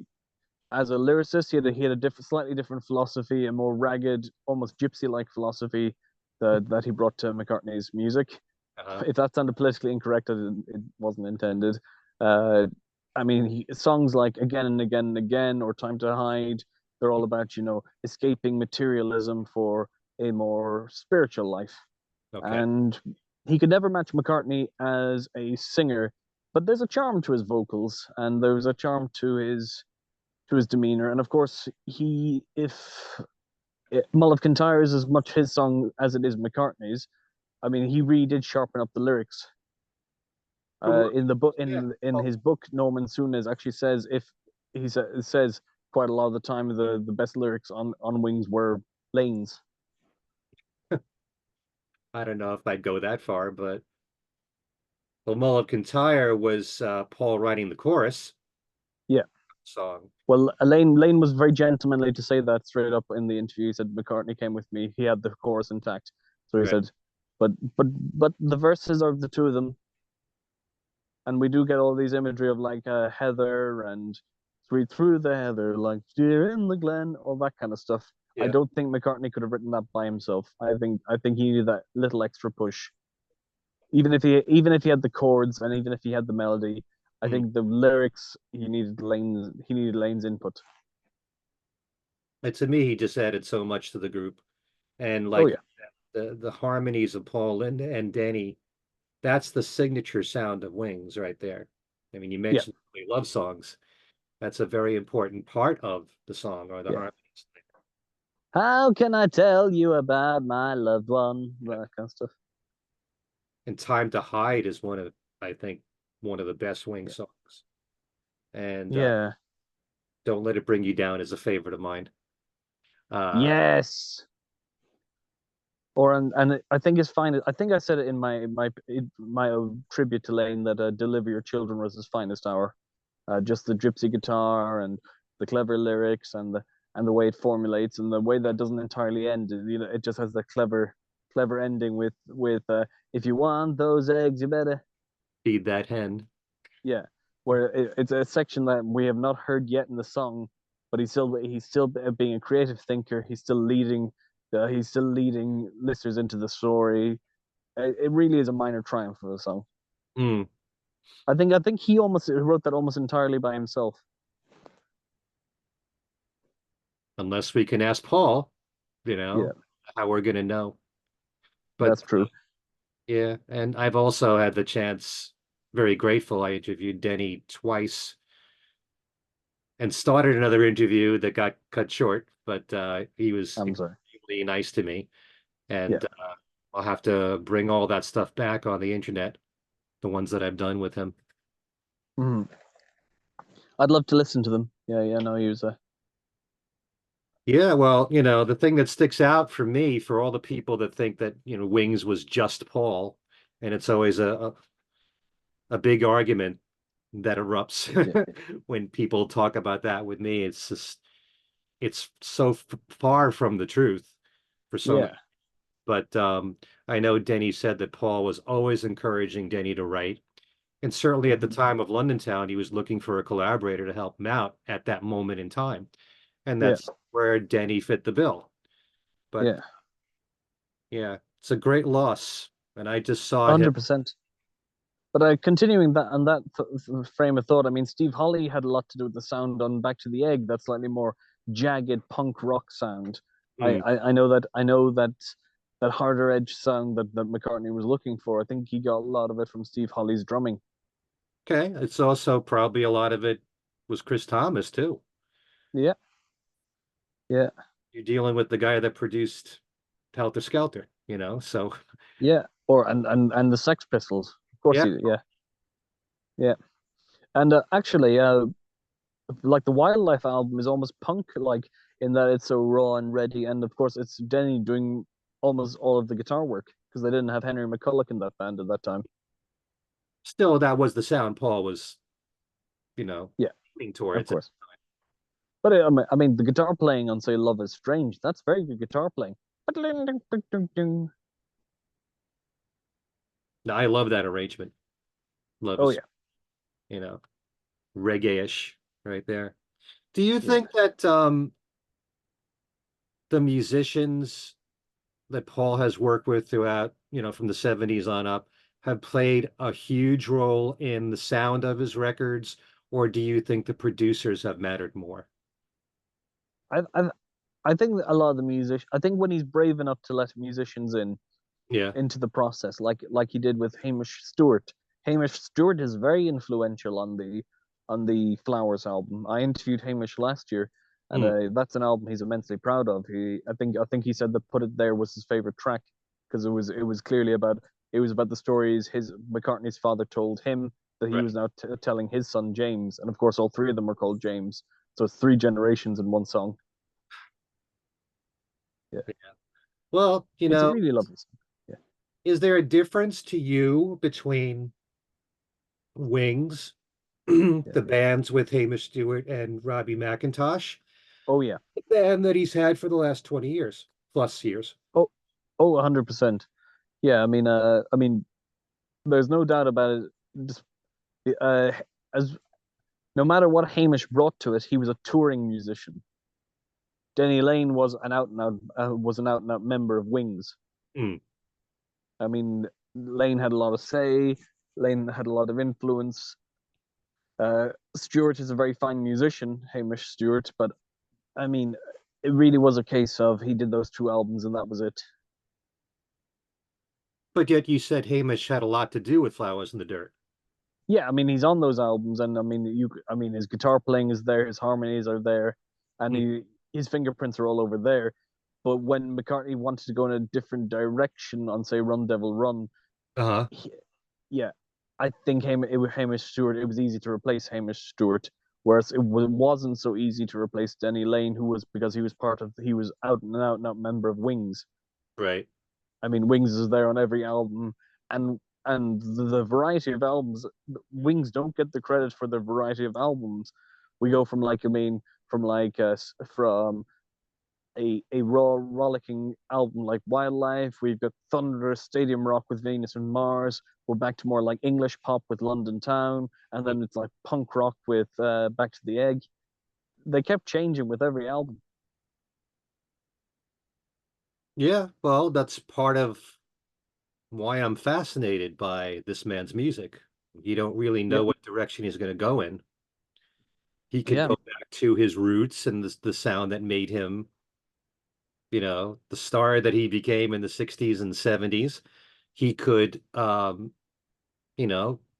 as a lyricist, he had a slightly different philosophy, a more ragged, almost gypsy-like philosophy that he brought to McCartney's music. Uh-huh. If that sounded politically incorrect, it wasn't intended. Uh, I mean, songs like Again and Again and Again or Time to Hide, they're all about, escaping materialism for a more spiritual life. Okay. And he could never match McCartney as a singer, but there's a charm to his vocals and there's a charm to his demeanor. And of course, if Mull of Kintyre is as much his song as it is McCartney's, I mean, he really did sharpen up the lyrics. But what, In the book, yeah. in Well, his book, Norman Souness actually says if says quite a lot of the time the best lyrics on Wings were Lane's. I don't know if I'd go that far, but well, Mull of Kintyre was Paul writing the chorus Yeah. song. Well, Lane was very gentlemanly to say that straight up in the interview. He said McCartney came with me. He had the chorus intact. So he Right. said, but but the verses are the two of them, and we do get all these imagery of like Heather and sweet through the heather, like deer in the glen, all that kind of stuff. I Yeah. don't think McCartney could have written that by himself. I think he needed that little extra push. Even if he had the chords and even if he had the melody, I Mm. think the lyrics he needed Lane's input. And to me, he just added so much to the group. And Oh like yeah, the harmonies of Paul and Denny, that's the signature sound of Wings right there. I mean, you yeah, mentioned love songs. That's a very important part of the song or the yeah. harmonies. How can I tell you about my loved one? That kind of stuff. And Time to Hide is I think, one of the best Wings Yeah. songs. And Yeah. Don't Let It Bring You Down is a favorite of mine. Uh, Yes. And I think it's fine. I think I said it in my tribute to Lane that "Deliver Your Children" was his finest hour. Just the gypsy guitar and the clever lyrics and the way it formulates and the way that doesn't entirely end. It just has the clever ending with "If you want those eggs, you better." Feed That Hen. Yeah, where it's a section that we have not heard yet in the song, but he's still being a creative thinker. He's still leading listeners into the story. It really is a minor triumph of the song. Mm. I think he almost wrote that almost entirely by himself. Unless we can ask Paul, Yeah, how we're gonna know. But that's true. yeah, and I've also had the chance, very grateful. I interviewed Denny twice and started another interview that got cut short, but he was I'm sorry. extremely nice to me. Yeah. And I'll have to bring all that stuff back on the internet, the ones that I've done with him. Mhm. I'd love to listen to them. Yeah, yeah, no, he was a Yeah, well, the thing that sticks out for me, for all the people that think that, Wings was just Paul, and it's always a big argument that erupts yeah, when people talk about that with me. It's so far from the truth for so many. yeah, But I know Denny said that Paul was always encouraging Denny to write. And certainly at the time of London Town, he was looking for a collaborator to help him out at that moment in time. And yeah, that's where Denny fit the bill. But yeah, yeah, it's a great loss. And I just saw him. 100%. But continuing that on that frame of thought, I mean, Steve Holly had a lot to do with the sound on Back to the Egg. That's slightly more jagged punk rock sound. Hmm, I know that harder edge sound that McCartney was looking for. I think he got a lot of it from Steve Holly's drumming. okay. It's also probably a lot of it was Chris Thomas too. Yeah, yeah, You're dealing with the guy that produced Helter Skelter, so yeah. Or and the Sex Pistols, of course. yeah. Yeah, yeah. And actually, like the Wildlife album is almost punk like in that it's so raw and ready, and of course it's Denny doing almost all of the guitar work because they didn't have Henry McCulloch in that band at that time. Still, that was the sound Paul was, Yeah, leaning of towards it. course. But I mean, the guitar playing on say "Love Is Strange" that's very good guitar playing. No, I love that arrangement. Love Oh is, yeah, you know, reggae-ish right there. Do you yeah. think that the musicians that Paul has worked with throughout, from the 70s on up, have played a huge role in the sound of his records, or do you think the producers have mattered more? I I I think a lot of the music. I think when he's brave enough to let musicians Yeah. into the process, like he did with Hamish Stewart. Hamish Stewart is very influential on the Flowers album. I interviewed Hamish last year, and Mm. that's an album he's immensely proud of. I think he said that Put It There was his favorite track because it was clearly about the stories his McCartney's father told him that he Right. was now telling his son James, and of course all three of them were called James. So it's three generations in one song. Yeah, Yeah. Well, it's a really lovely song. Yeah, is there a difference to you between Wings, yeah. the bands with Hamish Stewart and Robbie McIntosh, Oh yeah. the band that he's had for the last 20 years, plus years? Oh, 100%. Yeah, I mean, there's no doubt about it. Just, uh, as no matter what Hamish brought to it, he was a touring musician. Denny Laine was an out and out member of Wings. Mm. I mean, Laine had a lot of say. Laine had a lot of influence. Stewart is a very fine musician, Hamish Stewart, but I mean, it really was a case of he did those two albums and that was it. But yet you said Hamish had a lot to do with Flowers in the Dirt. Yeah, I mean, he's on those albums, and I mean, his guitar playing is there, his harmonies are there, and Mm. his fingerprints are all over there. But when McCartney wanted to go in a different direction on, say, Run Devil Run, Uh-huh. he, yeah, I think Hamish Stewart. It was easy to replace Hamish Stewart, whereas wasn't so easy to replace Denny Laine, who was because he was out and out member of Wings. Right. I mean, Wings is there on every album, and the variety of albums. Wings don't get the credit for the variety of albums. We go from like I mean, from like from a raw, rollicking album like Wildlife. We've got thunderous stadium rock with Venus and Mars. We're back to more like English pop with London Town, and then it's like punk rock with Back to the Egg. They kept changing with every album. Yeah, well, that's part of why I'm fascinated by this man's music. You don't really Yeah, know what direction he's going to go in. He could yeah, go back to his roots and the sound that made him, the star that he became in the 60s and 70s. He could,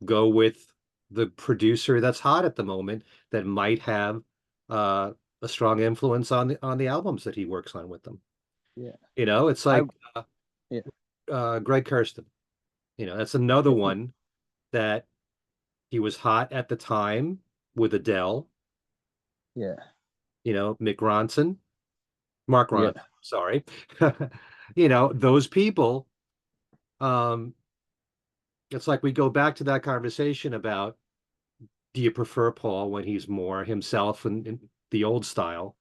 go with the producer that's hot at the moment that might have uh, a strong influence on the albums that he works on with them. yeah. It's I like yeah, Greg Kurstin. That's another yeah, one that he was hot at the time with Adele. yeah, Mick Ronson, Mark yeah, Ronson, sorry. Those people, um, it's like we go back to that conversation about, do you prefer Paul when he's more himself in the old style?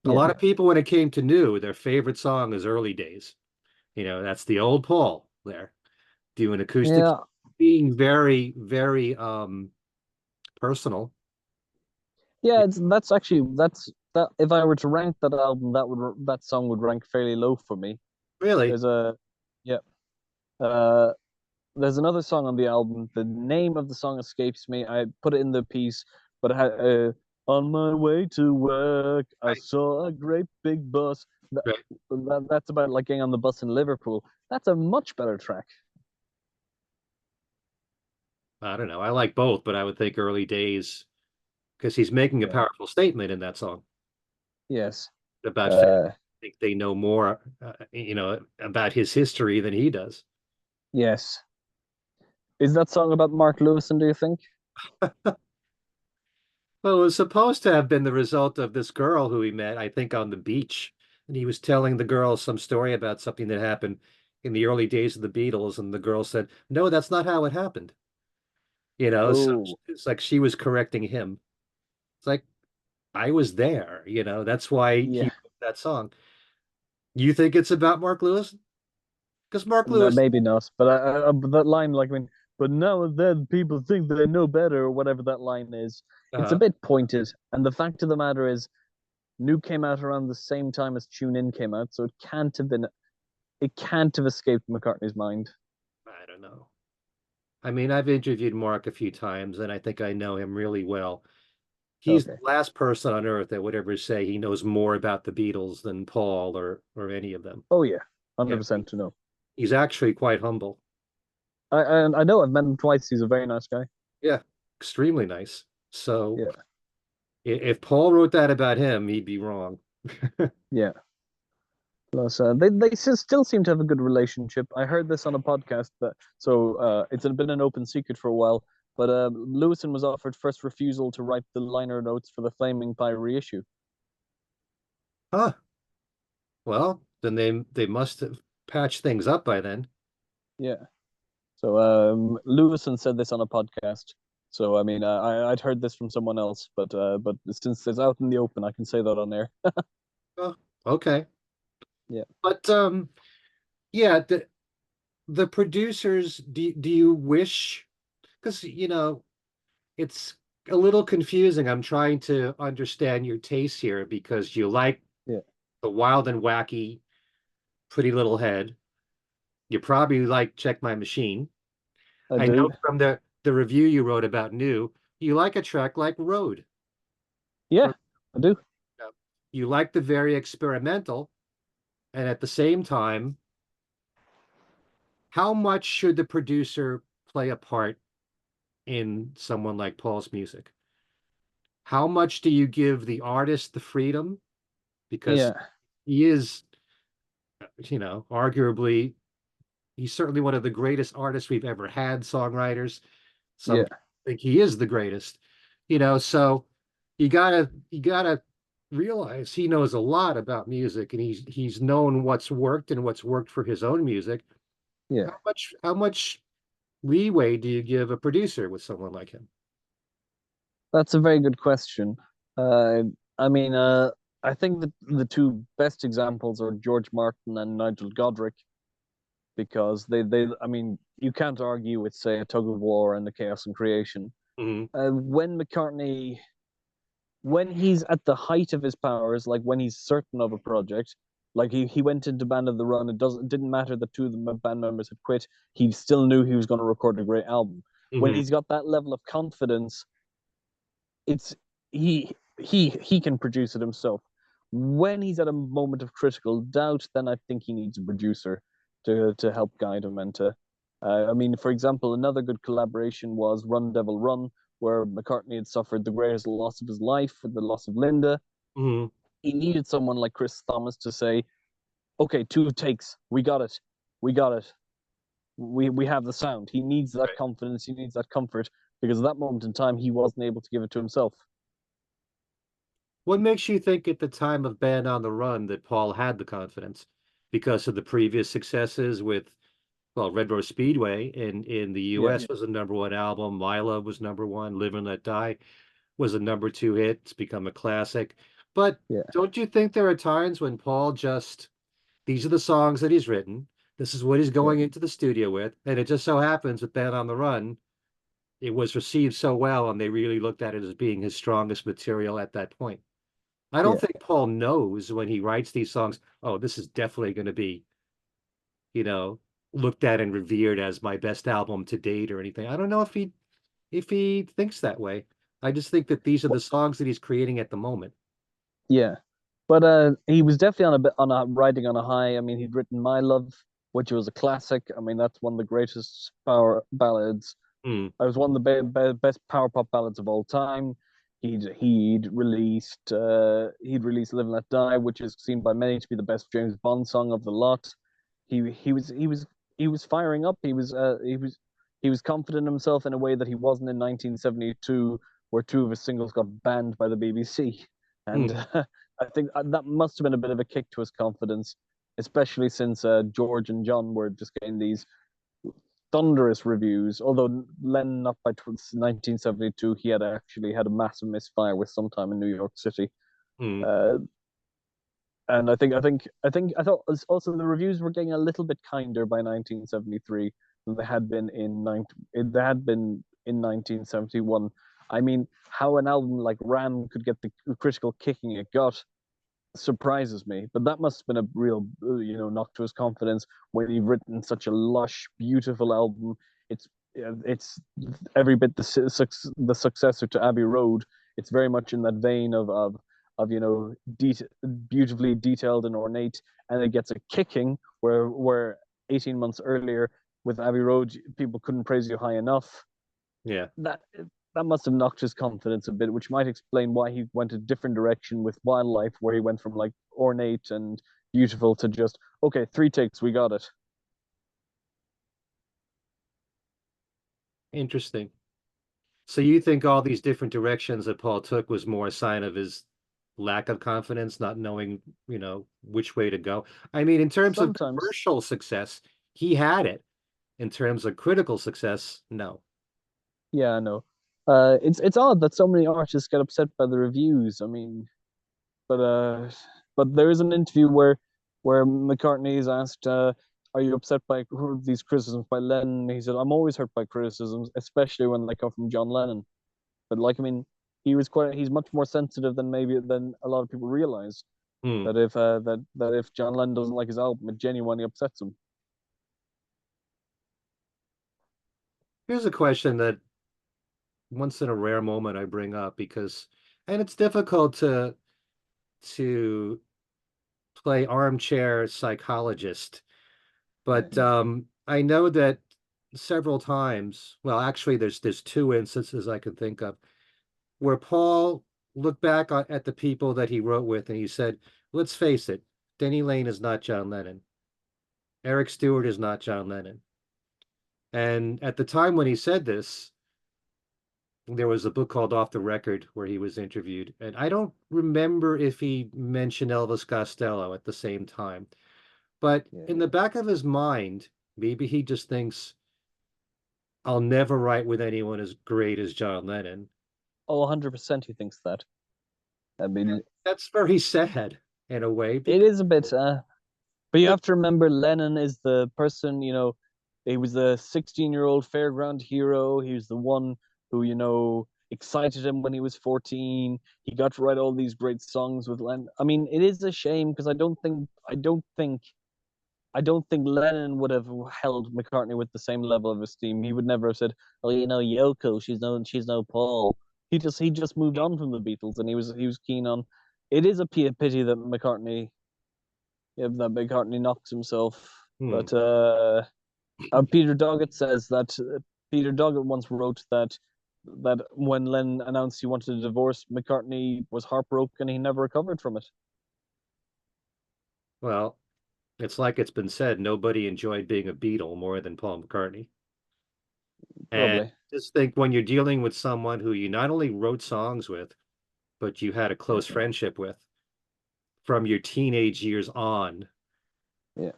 A yeah, lot of people, when it came to new, their favorite song is Early Days. That's the old Paul there doing acoustic, yeah. being very, very personal. Yeah, that's actually that. If I were to rank that album, that song would rank fairly low for me. Really, There's a yeah. Uh, there's another song on the album. The name of the song escapes me. I put it in the piece, but on my way to work, I right, saw a great big bus. right. That's about like getting on the bus in Liverpool. That's a much better track. I don't know. I like both, but I would think Early Days because he's making a Yeah. powerful statement in that song Yes. about family. Uh, I think they know more, about his history than he does. yes. Is that song about Mark Lewison, do you think? Well, it was supposed to have been the result of this girl who he met, I think, on the beach. And he was telling the girl some story about something that happened in the early days of the Beatles. And the girl said, no, that's not how it happened. So Oh, it's like she was correcting him. It's like, I was there, that's why he yeah. wrote that song. You think it's about Mark Lewis? Because Mark Lewis, Maybe not, but but that line, like, I mean, but now and then people think they know better, or whatever that line is. It's a uh, bit pointed, and the fact of the matter is, New came out around the same time as Tune In came out, so it can't have escaped McCartney's mind. I don't know. I mean, I've interviewed Mark a few times, and I think I know him really well. He's the Okay. last person on earth that would ever say he knows more about the Beatles than Paul or any of them. Oh yeah, Yeah, 100% to know. he's actually quite humble. I know I've met him twice. He's a very nice guy. Yeah, extremely nice. So Yeah, if Paul wrote that about him, he'd be wrong. yeah. Plus, they still seem to have a good relationship. I heard this on a podcast it's been an open secret for a while. But Lewison was offered first refusal to write the liner notes for the Flaming Pie reissue. Huh. Well, then they must have patched things up by then. Yeah. So Lewison said this on a podcast. So I mean, I'd heard this from someone else, but since it's out in the open, I can say that on air. Oh, okay. Yeah. But yeah, the producers, do you wish, because it's a little confusing. I'm trying to understand your taste here because you like Yeah. the wild and wacky Pretty Little Head. You probably like Check My Machine. I I know do. from the review you wrote about New, you like a track like Road. Yeah, From I do. you like the very experimental, and at the same time, how much should the producer play a part in someone like Paul's music? How much do you give the artist the freedom? Because Yeah. he is, arguably, he's certainly one of the greatest artists we've ever had, songwriters. Some Yeah. think he is the greatest, so you gotta realize he knows a lot about music and he's known what's worked and what's worked for his own music. Yeah. How much leeway do you give a producer with someone like him? That's a very good question. Uh, I mean, I think that the two best examples are George Martin and Nigel Godrich, because I mean, you can't argue with, say, A Tug of War and The Chaos and Creation. Hmm. When McCartney, when he's at the height of his powers, like when he's certain of a project, like he went into Band of the Run, it didn't matter that two of the band members had quit, he still knew he was going to record a great album. When Hmm. he's got that level of confidence, it's he can produce it himself. When he's at a moment of critical doubt, then I think he needs a producer to help guide him and to. I mean, for example, another good collaboration was Run Devil Run, where McCartney had suffered the greatest loss of his life with the loss of Linda. Hmm. He needed someone like Chris Thomas to say, "Okay, two takes, we got it, we got it, we have the sound." He needs that Right. confidence, he needs that comfort, because at that moment in time, he wasn't able to give it to himself. What makes you think at the time of Band on the Run that Paul had the confidence? Because of the previous successes with, well, Red Rose Speedway in the Yeah, US was a #1 album. Lila was #1. Live and Let Die was a #2 hit. It's become a classic. But yeah, don't you think there are times when Paul just, these are the songs that he's written. This is what he's yeah, going into the studio with. And it just so happens with Band on the Run, it was received so well, and they really looked at it as being his strongest material at that point. I don't yeah. think Paul knows when he writes these songs, oh, this is definitely going to be, you know, looked at and revered as my best album to date or anything. I don't know if he thinks that way. I just think that these are the songs that he's creating at the moment. Yeah, but he was definitely on a bit on a riding on a high. I mean, he'd written "My Love," which was a classic. I mean, that's one of the greatest power ballads. Mm, It was one of the best power pop ballads of all time. He'd released "Live and Let Die," which is seen by many to be the best James Bond song of the lot. He was firing up. He was confident in himself in a way that he wasn't in 1972, where two of his singles got banned by the BBC. And mm, I think that must have been a bit of a kick to his confidence, especially since George and John were just getting these thunderous reviews. Although Lennon, not by 1972, he had actually had a massive misfire with Sometime in New York City. mm. Uh, and I thought also the reviews were getting a little bit kinder by 1973 than they had been in 1971. I mean, how an album like Ram could get the critical kicking it got surprises me. But that must have been a real, knock to his confidence when you've written such a lush, beautiful album. It's every bit the successor to Abbey Road. It's very much in that vein of beautifully detailed and ornate, and it gets a kicking where 18 months earlier with Abbey Road people couldn't praise you high enough. Yeah. That must have knocked his confidence a bit, which might explain why he went a different direction with Wildlife, where he went from like ornate and beautiful to just, okay, three takes, we got it. Interesting. So you think all these different directions that Paul took was more a sign of his lack of confidence, not knowing, which way to go? I mean, in terms of Sometimes, commercial success, he had it. In terms of critical success, no. yeah, I know. It's odd that so many artists get upset by the reviews. I mean, but uh, but there is an interview where McCartney is asked, "Are you upset by these criticisms by Lennon?" He said, "I'm always hurt by criticisms, especially when they come from John Lennon." But like, I mean, he's much more sensitive than a lot of people realize. Hmm. That if John Lennon doesn't like his album, it genuinely upsets him. Here's a question that once in a rare moment I bring up because, and it's difficult to play armchair psychologist, but I know that several times, well, actually, there's two instances I can think of where Paul looked back at the people that he wrote with and he said, let's face it, Denny Laine is not John Lennon. Eric Stewart is not John Lennon. And at the time when he said this, there was a book called Off the Record where he was interviewed. And I don't remember if he mentioned Elvis Costello at the same time. But Yeah. in the back of his mind, maybe he just thinks, I'll never write with anyone as great as John Lennon. Oh, 100% he thinks that. I mean, That's very sad in a way it because is a bit, but you have to remember Lennon is the person, he was the 16-year-old fairground hero. He was the one who, excited him when he was 14. He got to write all these great songs with Lennon. I mean, it is a shame because I don't think Lennon would have held McCartney with the same level of esteem. He would never have said, "Oh, Yoko, she's no Paul." He just moved on from the Beatles, and he was keen on. It is a pity that McCartney knocks himself. hmm, But Peter Doggett says that Peter Doggett once wrote that when Lennon announced he wanted a divorce, McCartney was heartbroken. He never recovered from it. well, it's like it's been said, nobody enjoyed being a Beatle more than Paul McCartney. And Probably. just think when you're dealing with someone who you not only wrote songs with, but you had a close friendship with from your teenage years on, Yeah,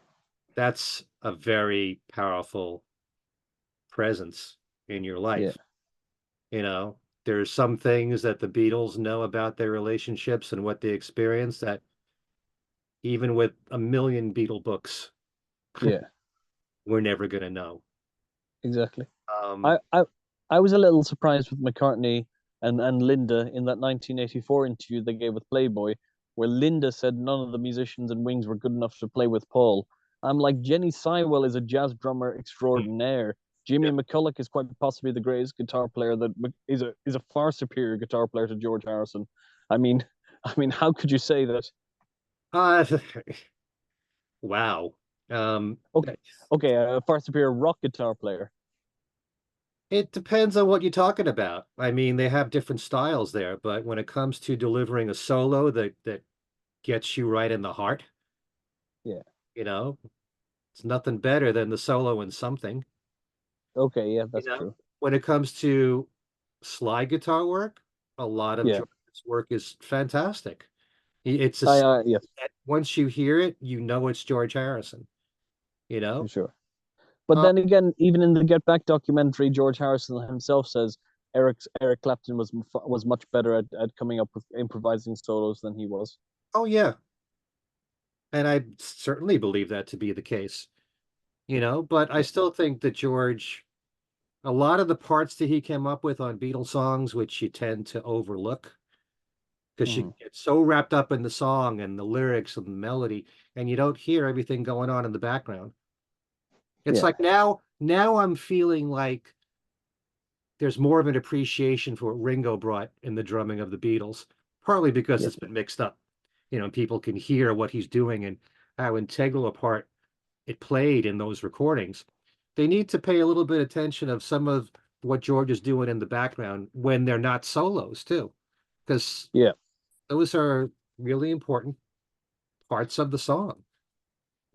that's a very powerful presence in your yeah, life. You know, there's some things that the Beatles know about their relationships and what they experienced that even with a million Beatle books, yeah. we're never going to know. Exactly. Um, I, I I was a little surprised with McCartney and Linda in that 1984 interview they gave with Playboy, where Linda said none of the musicians in Wings were good enough to play with Paul. I'm like, Jenny Sywell is a jazz drummer extraordinaire. Jimmy yeah. McCulloch is quite possibly the greatest guitar player that is a far superior guitar player to George Harrison. I mean, how could you say that? Uh, wow. Um, Okay, okay, a far superior rock guitar player. it depends on what you're talking about. I mean, they have different styles there, but when it comes to delivering a solo that gets you right in the heart, Yeah. you know, it's nothing better than the solo in something. Okay, yeah, You that's know, true. when it comes to slide guitar work, a lot of Yeah. George's work is fantastic. It's a Yes, once you hear it, you know it's George Harrison, you for know? sure. But Uh, then again, even in the Get Back documentary, George Harrison himself says Eric Clapton was much better at coming up with improvising solos than he was. oh yeah, and I certainly believe that to be the case, but I Yeah. still think that George, a lot of the parts that he came up with on Beatles songs, which you tend to overlook because you Mhm. get so wrapped up in the song and the lyrics and the melody, and you don't hear everything going on in the background. It's Yeah. like now I'm feeling like there's more of an appreciation for what Ringo brought in the drumming of the Beatles, partly because Yeah. it's been mixed up. People can hear what he's doing and how integral a part it played in those recordings. They need to pay a little bit of attention of some of what George is doing in the background when they're not solos too, because Yeah. those are really important parts of the song.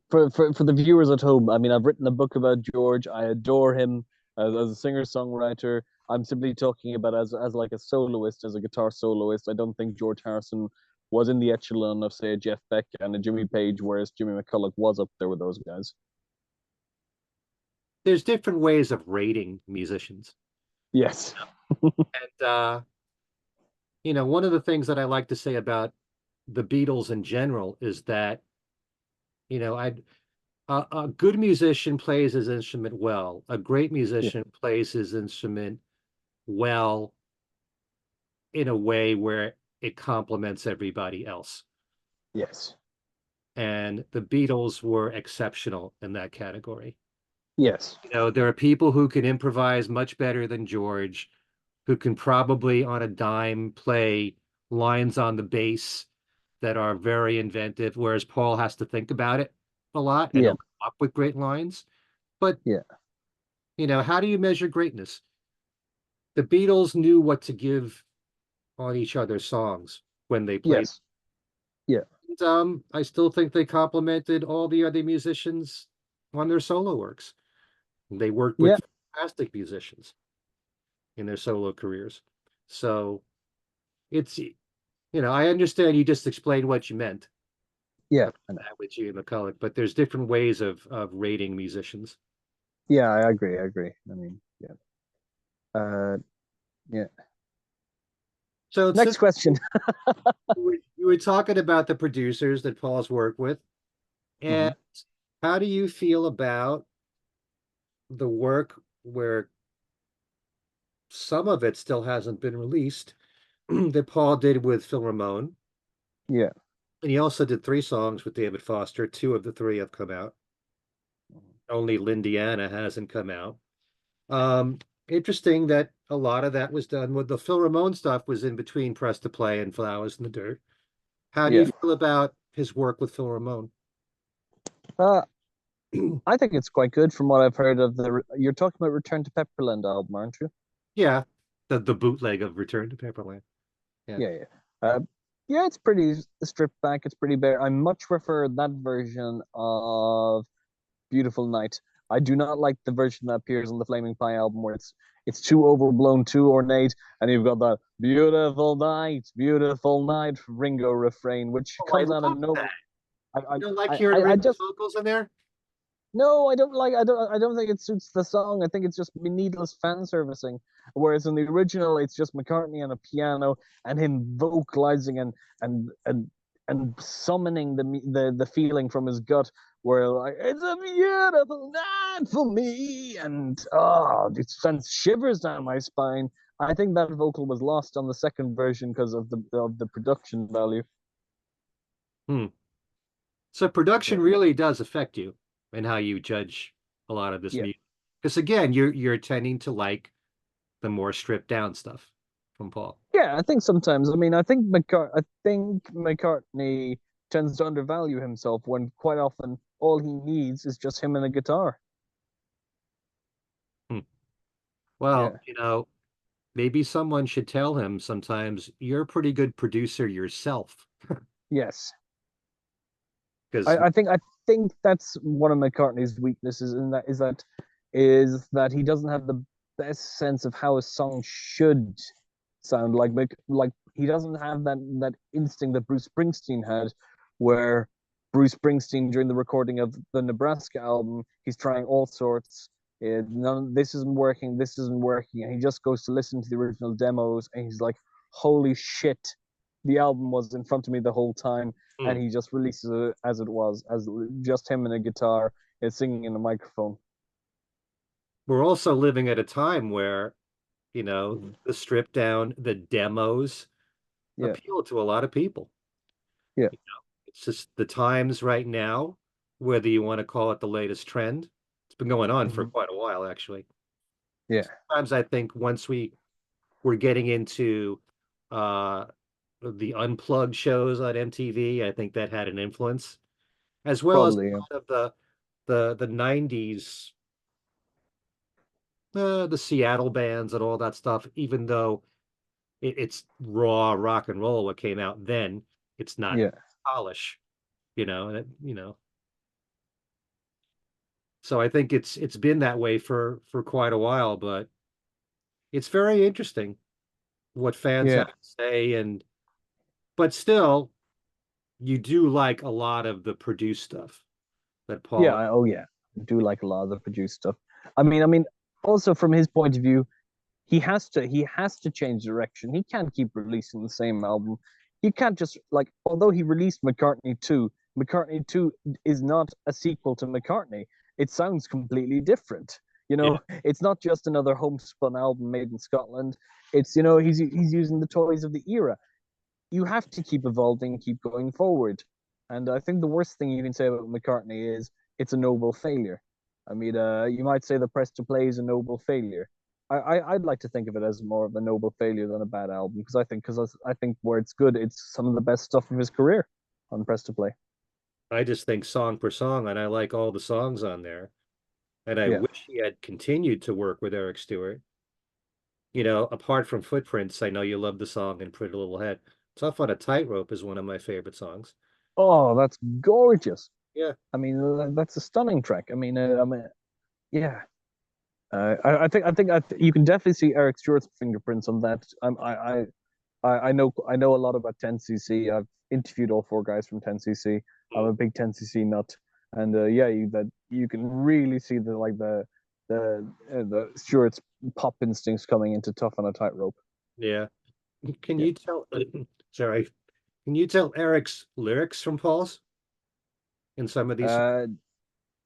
For the viewers at home, I mean, I've written a book about George. I adore him as a singer songwriter. I'm simply talking about as like a soloist, as a guitar soloist. I don't think George Harrison was in the echelon of say a Jeff Beck and a Jimmy Page, whereas Jimmy McCulloch was up there with those guys. There's different ways of rating musicians. Yes. And one of the things that I like to say about the Beatles in general is that, I a good musician plays his instrument well. A great Yeah. musician plays his instrument well in a way where it complements everybody else. Yes. And the Beatles were exceptional in that category. Yes. There are people who can improvise much better than George, who can probably on a dime play lines on the bass that are very inventive, whereas Paul has to think about it a lot and Yeah. he'll come up with great lines. But, Yeah. how do you measure greatness? The Beatles knew what to give on each other's songs when they played. Yes. Yeah. And, I still think they complimented all the other musicians on their solo works. They worked Yeah. with fantastic musicians in their solo careers. So I understand you just explained what you meant Yeah. about I know. that with Gene McCulloch, but there's different ways of rating musicians. Yeah. I agree. I agree. I mean, yeah. Uh, yeah. So Next since question. you were talking about the producers that Paul's worked with, Mhm. and how do you feel about the work where some of it still hasn't been released that Paul did with Phil Ramone? Yeah. And he also did three songs with David Foster. Two of the three have come out. Only Lindiana hasn't come out. Um, Interesting that a lot of that was done with the Phil Ramone stuff was in between Press to Play and Flowers in the Dirt. How do you Yeah. feel about his work with Phil Ramone? Uh, I think it's quite good from what I've heard of the. You're talking about Return to Pepperland album, aren't you? Yeah, the bootleg of Return to Paperland. Yeah. Yeah, yeah. Yeah, it's pretty stripped back. It's pretty bare. I much prefer that version of Beautiful Night. I do not like the version that appears on the Flaming Pie album where it's too overblown, too ornate, and you've got that beautiful night Ringo refrain, which Oh, I comes out of love nowhere. that. I, You don't like I, hearing I Ringo's just vocals in there? no, I don't like. I don't think it suits the song. I think it's just needless fan servicing. Whereas in the original, it's just McCartney and a piano and him vocalizing and and and summoning the feeling from his gut. Where like it's a beautiful night for me, and oh, it sends shivers down my spine. I think that vocal was lost on the second version because of the production value. Hmm. So Yeah. production really does affect you and how you judge a lot of this Yeah. music. Because again, you're tending to like the more stripped down stuff from Paul. Yeah, I think sometimes. I mean, I think McCartney tends to undervalue himself when quite often all he needs is just him and a guitar. Hmm. Well, Yeah. maybe someone should tell him sometimes you're a pretty good producer yourself. Yes. Because I think that's one of McCartney's weaknesses, and that he doesn't have the best sense of how a song should sound. Like he doesn't have that instinct that Bruce Springsteen had, where Bruce Springsteen during the recording of the Nebraska album, he's trying all sorts. None, this isn't working. This isn't working, and he just goes to listen to the original demos, and he's like, "Holy shit, the album was in front of me the whole time." And he just releases it as it was, as just him and a guitar and singing in a microphone. we're also living at a time where, Mhm. the stripped down, the demos Yeah, appeal to a lot of people. yeah, It's just the times right now, whether you want to call it the latest trend. It's been going on for hmm, quite a while, actually. yeah, Sometimes I think once we're getting into uh the unplugged shows on MTV, I think that had an influence, as well as probably. Yeah, a lot of the 90s, the Seattle bands and all that stuff, even though it's raw rock and roll what came out then, it's not yeah, polish, and so I think it's been that way for quite a while, but it's very interesting what fans yeah, have to say, and but still you do like a lot of the produced stuff that yeah. Paul. Oh, yeah. I do like a lot of the produced stuff. I mean, also from his point of view, he has to change direction. He can't keep releasing the same album. He can't just like although he released McCartney 2 is not a sequel to McCartney. It sounds completely different. Yeah. It's not just another homespun album made in Scotland. He's using the toys of the era. You have to keep evolving, keep going forward. And I think the worst thing you can say about McCartney is it's a noble failure. I mean, you might say the press to play is a noble failure. I'd like to think of it as more of a noble failure than a bad album because I think where it's good, it's some of the best stuff of his career on press to play. I just think song per song, and I like all the songs on there. And I Yeah. wish he had continued to work with Eric Stewart. Apart from Footprints, I know you love the song and Pretty Little Head. Tough on a Tightrope is one of my favorite songs. Oh, that's gorgeous. Yeah, I mean, that's a stunning track. I mean, yeah. I think you can definitely see Eric Stewart's fingerprints on that. I know a lot about 10cc. I've interviewed all four guys from 10cc. I'm a big 10cc nut, and yeah, you can really see the Stewart's pop instincts coming into Tough on a Tightrope. yeah. Can Yeah. you tell, sorry, can you tell Eric's lyrics from Paul's in some of these? Uh,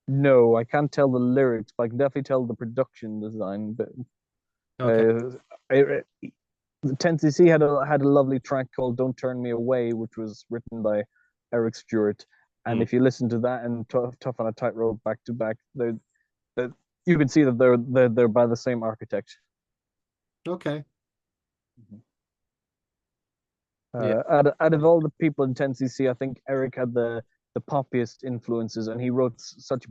no, I can't tell the lyrics, but I can definitely tell the production design. But Okay. uh, it, the 10cc had a lovely track called "Don't Turn Me Away," which was written by Eric Stewart. And Hmm. if you listen to that and Tough on a Tightrope back to back, they you can see that they're by the same architect. Okay. Mhm. Yeah. Out of all the people in 10cc, I think Eric had the poppiest influences, and he wrote such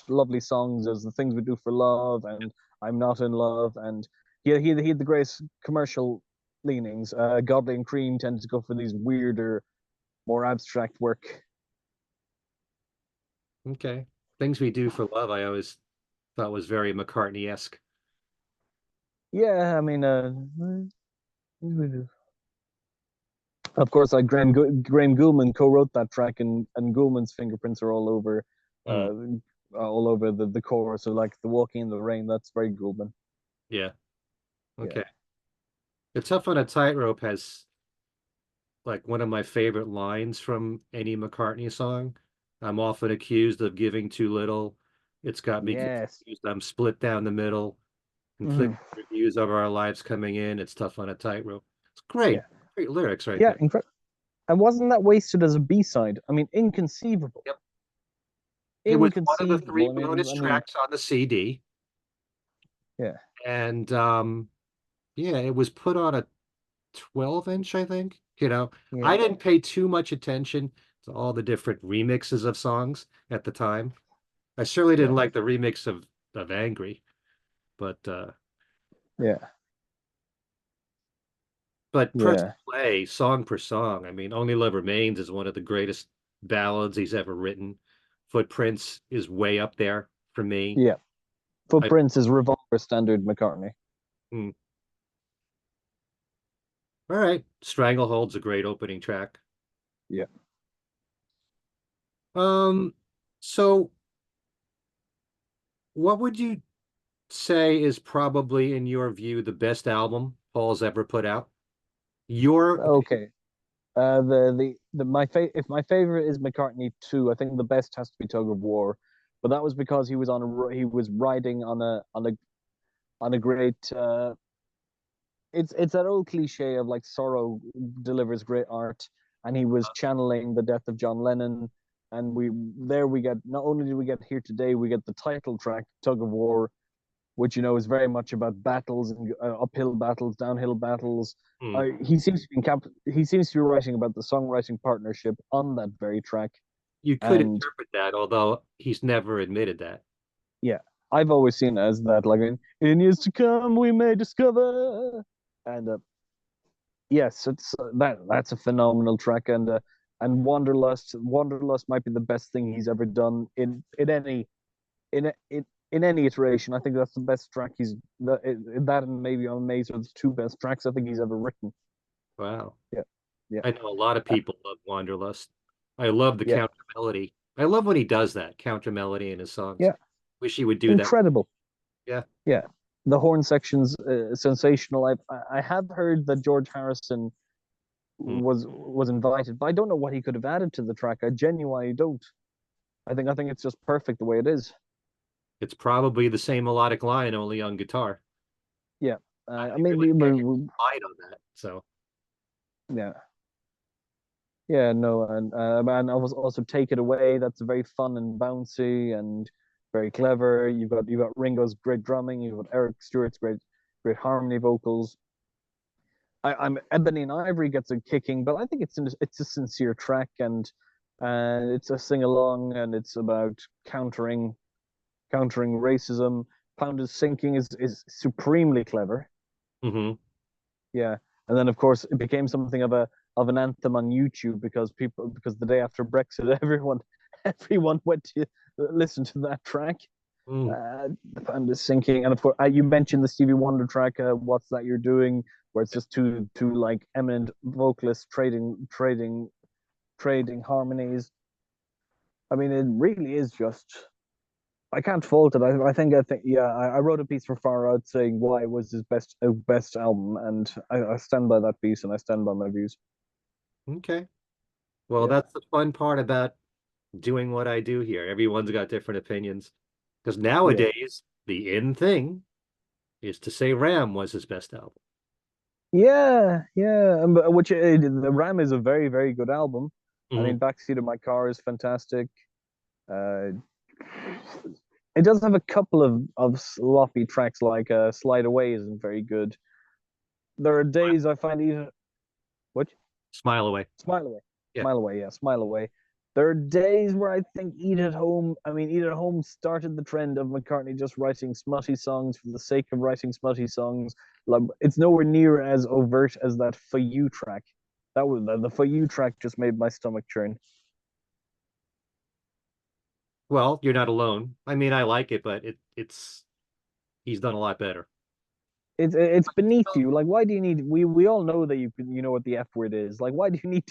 lovely songs as "The Things We Do for Love" and "I'm Not in Love," and he had the greatest commercial leanings. Godley and Cream tended to go for these weirder, more abstract work. Okay. Things We Do for Love, I always thought was very McCartney-esque. Yeah, I mean, of course, like Graham Gouldman co-wrote that track, and Gouldman's fingerprints are Hmm. uh, all over the chorus. So like the "Walking in the Rain," that's very Gouldman. Yeah. Yeah, Okay. The Tough on a Tightrope has like one of my favorite lines from any McCartney song. I'm often accused of giving too little. It's got me yes. confused. I'm split down the middle. Mhm. Conflicting reviews of our lives coming in. It's tough on a tightrope. It's great. Yeah, Great lyrics right yeah, there. incredible. And wasn't that wasted as a B-side? I mean, inconceivable, Yep. It was one of the three inconceivable. bonus I mean, tracks on the CD. yeah, And yeah, it was put on a 12-inch, I think. I yeah, didn't pay too much attention to all the different remixes of songs at the time. I certainly yeah, didn't like the remix of Angry, but yeah, press yeah, play song per song. I mean, Only Love Remains is one of the greatest ballads he's ever written. Footprints is way up there for me. yeah. I Footprints is Revolver standard McCartney. mm, all right. Stranglehold's a great opening track. Yeah. Um, so what would you say is probably, in your view, the best album Paul's ever put out? Your opinion. Okay. The my if my favorite is McCartney 2, I think the best has to be Tug of War, but that was because he was riding on a great it's that old cliche of like sorrow delivers great art, and he was channeling the death of John Lennon, and we get, not only do we get Here Today, we get the title track Tug of War, which is very much about battles and uphill battles, downhill battles. Hmm. He seems to be writing about the songwriting partnership on that very track. You could And interpret that, although he's never admitted that. yeah, I've always seen it as that, like in years to come we may discover. And yes, it's that's a phenomenal track. And Wanderlust might be the best thing he's ever done in any iteration. I think that's the best track that and maybe on Maze are the two best tracks I think he's ever written. Wow. Yeah, yeah, I know a lot of people love Wanderlust. I love the yeah, counter melody. I love when he does that counter melody in his songs. yeah. Wish he would do that. Incredible. Yeah. Yeah, the horn section's sensational. I have heard that George Harrison Hmm. was invited, but I don't know what he could have added to the track. I genuinely don't. I think it's just perfect the way it is. It's probably the same melodic line, only on guitar. Yeah, I I mean, really can't get wide on that. So, yeah, yeah, no, and I was also Take It Away. That's very fun and bouncy and very clever. You've got Ringo's great drumming. You've got Eric Stewart's great harmony vocals. I'm Ebony and Ivory gets a kicking, but I think it's a sincere track, and it's a sing along, and it's about countering racism. Pound is Sinking is supremely clever. hmm. Yeah, and then of course it became something of an anthem on YouTube because the day after Brexit, everyone went to listen to that track. Mm. The Pound is Sinking, and of course you mentioned the Stevie Wonder track, "What's That You're Doing," where it's just two like eminent vocalists trading harmonies. I mean, it really is just I can't fault it. I think yeah, I wrote a piece for Far Out saying why it was his best album, and I stand by that piece and I stand by my views. Okay. Well, Yeah, that's the fun part about doing what I do here. Everyone's got different opinions. Because yeah, nowadays, the in thing is to say Ram was his best album. yeah. Which the Ram is a very good album. I Mhm. mean, Backseat of My Car is fantastic. Uh, it does have a couple of sloppy tracks like Slide Away isn't very good. There are days I find either what Smile away. Smile Away. Yeah. Smile Away, yeah, Smile Away. There are days where I think Eat at Home started the trend of McCartney just writing smutty songs for the sake of writing smutty songs. Like, it's nowhere near as overt as that For You track. That was the For You track just made my stomach churn. Well, you're not alone. I mean, I like it, but it's he's done a lot better. It's beneath you. Like, why do you need? We all know that you know what the F word is. Like, why do you need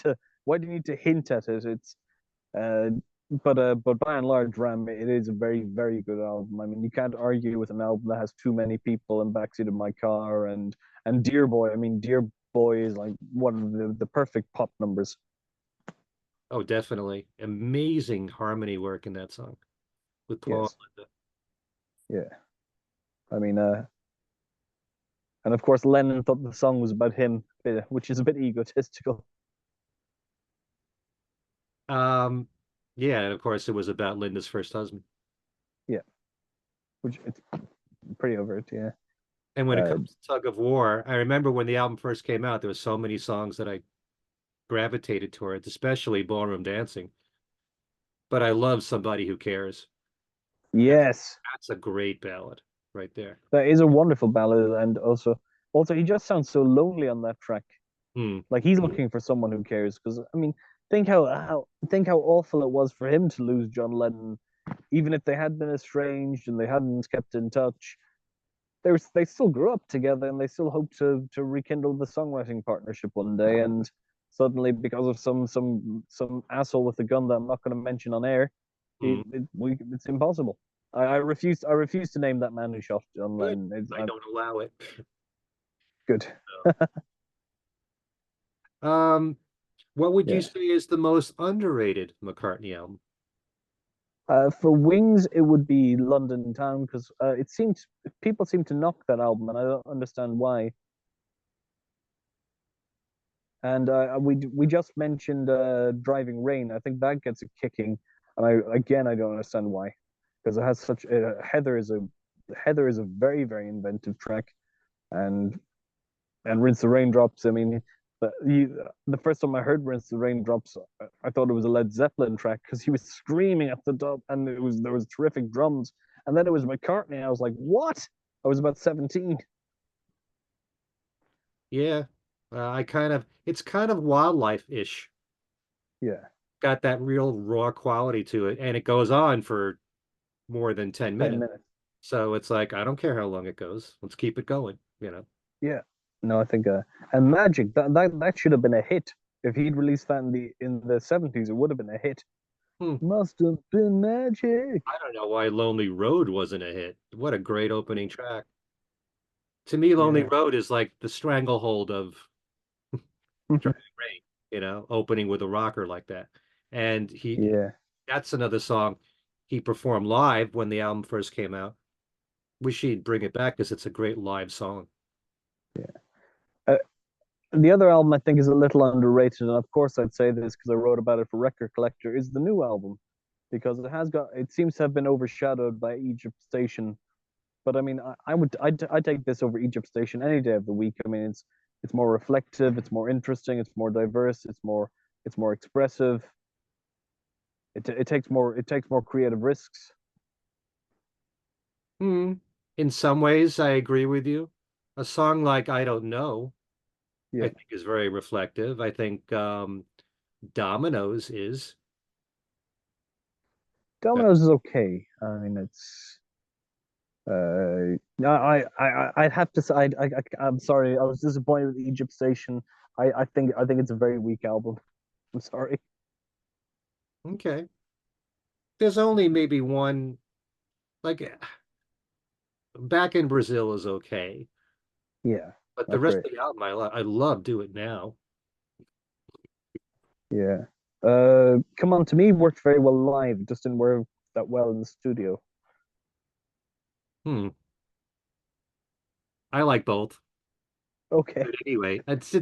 to hint at it? It's Uh, but by and large, Ram, it is a very good album. I mean, you can't argue with an album that has too many people and Backseat of My Car and Dear Boy. I mean, Dear Boy is like one of the perfect pop numbers. Oh, definitely. Amazing harmony work in that song with Paul Yes, and Linda. yeah. I mean, and of course, Lennon thought the song was about him, which is a bit egotistical. Yeah, and of course it was about Linda's first husband. Yeah, which it's pretty overt. Yeah, And when it uh, comes to Tug of War, I remember when the album first came out, there were so many songs that I gravitated towards, especially Ballroom Dancing. But I love Somebody Who Cares. That's yes, that's a great ballad right there. that is a wonderful ballad, and also he just sounds so lonely on that track. Hmm. Like he's looking for someone who cares. Because I mean, think how awful it was for him to lose John Lennon. Even if they had been estranged and they hadn't kept in touch, they still grew up together and they still hope to rekindle the songwriting partnership one day. And suddenly, because of some asshole with a gun that I'm not going to mention on air, Hmm. it's impossible. I refuse to name that man who shot John Good. Lennon. I don't allow it. Good. Um, what would you Yeah. say is the most underrated McCartney album? For Wings, it would be London Town because it seems people seem to knock that album, and I don't understand why. And we just mentioned Driving Rain. I think that gets a kicking, and I don't understand why, because it has such Heather is a very inventive track, and Rinse the Raindrops. I mean, the first time I heard Rinse the Raindrops, I thought it was a Led Zeppelin track because he was screaming at the top, and there was terrific drums. And then it was McCartney. I was like, what? I was about 17. Yeah, it's kind of wildlife-ish. Yeah, Got that real raw quality to it, and it goes on for more than 10 10 minutes. minutes. So it's like, I don't care how long it goes. Let's keep it going, you know. Yeah. No, I think and Magic, that should have been a hit. If he'd released that in the 70s, it would have been a hit. Hmm. Must have been magic. I don't know why Lonely Road wasn't a hit. What a great opening track. To me, Lonely Yeah. Road is like the stranglehold of Driving Rain, opening with a rocker like that. And Yeah. that's another song he performed live when the album first came out. Wish he'd bring it back because it's a great live song. Uh, the other album I think is a little underrated, and of course I'd say this because I wrote about it for Record Collector, is the new album because it seems to have been overshadowed by Egypt Station. But I mean, I'd take this over Egypt Station any day of the week. I mean, it's more reflective, it's more interesting, it's more diverse, it's more expressive. It takes more creative risks. Hmm. In some ways, I agree with you. A song like I Don't Know, I Yeah, think is very reflective. I think Dominoes is. That, Domino's is okay. I mean, it's I'd have to say I'm sorry. I was disappointed with Egypt Station. I think it's a very weak album. I'm sorry. okay. There's only maybe one like back in Brazil is okay, Yeah, but the that's rest great. of the album I love Do It Now. Yeah. Come On to Me worked very well live, just didn't work that well in the studio. Hmm. I like both. Okay. But anyway, it's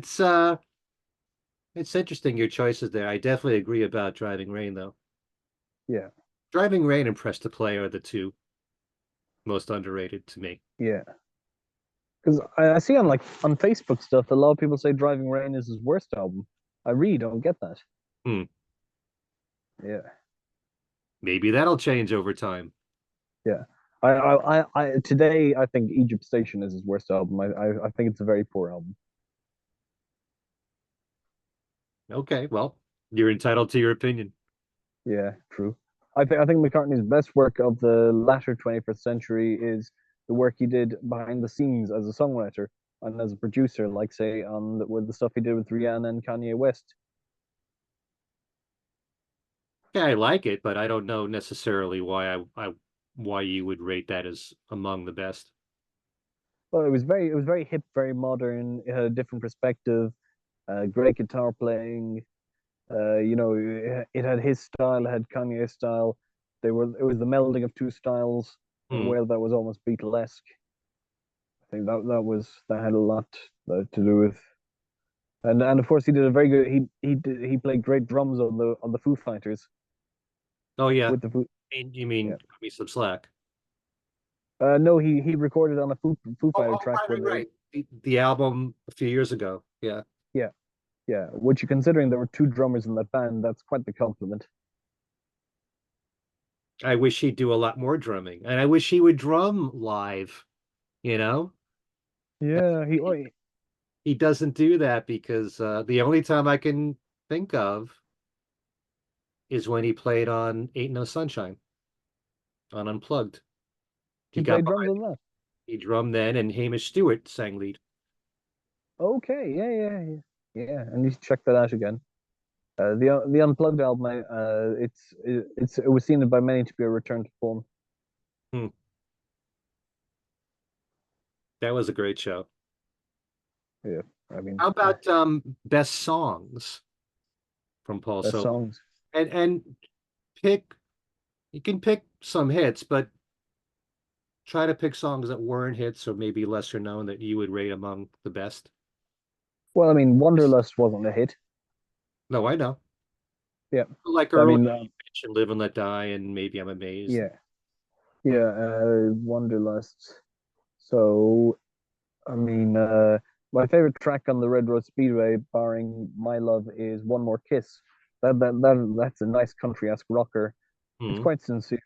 interesting your choices there. I definitely agree about Driving Rain though. Yeah. Driving Rain and Press to Play are the two most underrated to me. Yeah. Because I see on on Facebook stuff, a lot of people say Driving Rain is his worst album. I really don't get that. Hmm. Yeah. Maybe that'll change over time. Yeah. Today I think Egypt Station is his worst album. I think it's a very poor album. Okay, well, you're entitled to your opinion. Yeah, true. I think McCartney's best work of the latter 21st century is the work he did behind the scenes as a songwriter and as a producer, like say on with the stuff he did with Rihanna and Kanye West. Yeah, I like it, but I don't know necessarily why why you would rate that as among the best. Well, it was very hip, very modern. It had a different perspective, great guitar playing. It had his style, it had Kanye's style. It was the melding of two styles in a Hmm. way that was almost Beatlesque. I think that had a lot to do with, and of course he did a very good. He played great drums on the Foo Fighters Oh yeah, with the Foo. you Yeah. mean cut me some slack? No, he recorded on a Foo Fighter Oh, track right, where right, they. right. The album a few years ago. Yeah. Yeah, yeah. Which, considering there were two drummers in that band, that's quite the compliment. I wish he'd do a lot more drumming, and I wish he would drum live, you know? Yeah, He doesn't do that because the only time I can think of is when he played on Ain't No Sunshine on Unplugged. He he got played drums behind, on that. he drummed then, and Hamish Stewart sang lead. Okay, yeah. And you should check that out again. The Unplugged album, it was seen by many to be a return to form. Hmm. That was a great show. Yeah, I mean, How about best songs from Paul best Solo? songs. And pick you can pick some hits, but try to pick songs that weren't hits or maybe lesser known that you would rate among the best. Well, I mean, Wanderlust wasn't a hit. No, I know. Yeah, Like I early, mean, you mentioned Live and Let Die, and maybe I'm amazed. yeah, yeah, Wanderlust. So, I mean, my favorite track on the Red Road Speedway, barring My Love, is One More Kiss. That's a nice country-esque rocker. It's Hmm. quite sincere.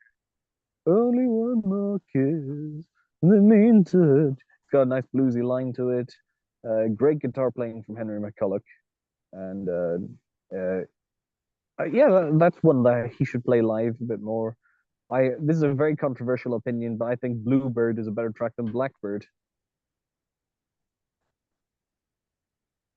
Only one more kiss, the mean touch. It's got a nice bluesy line to it. Great guitar playing from Henry McCulloch, and yeah, that's one that he should play live a bit more. I This is a very controversial opinion, but I think Bluebird is a better track than Blackbird.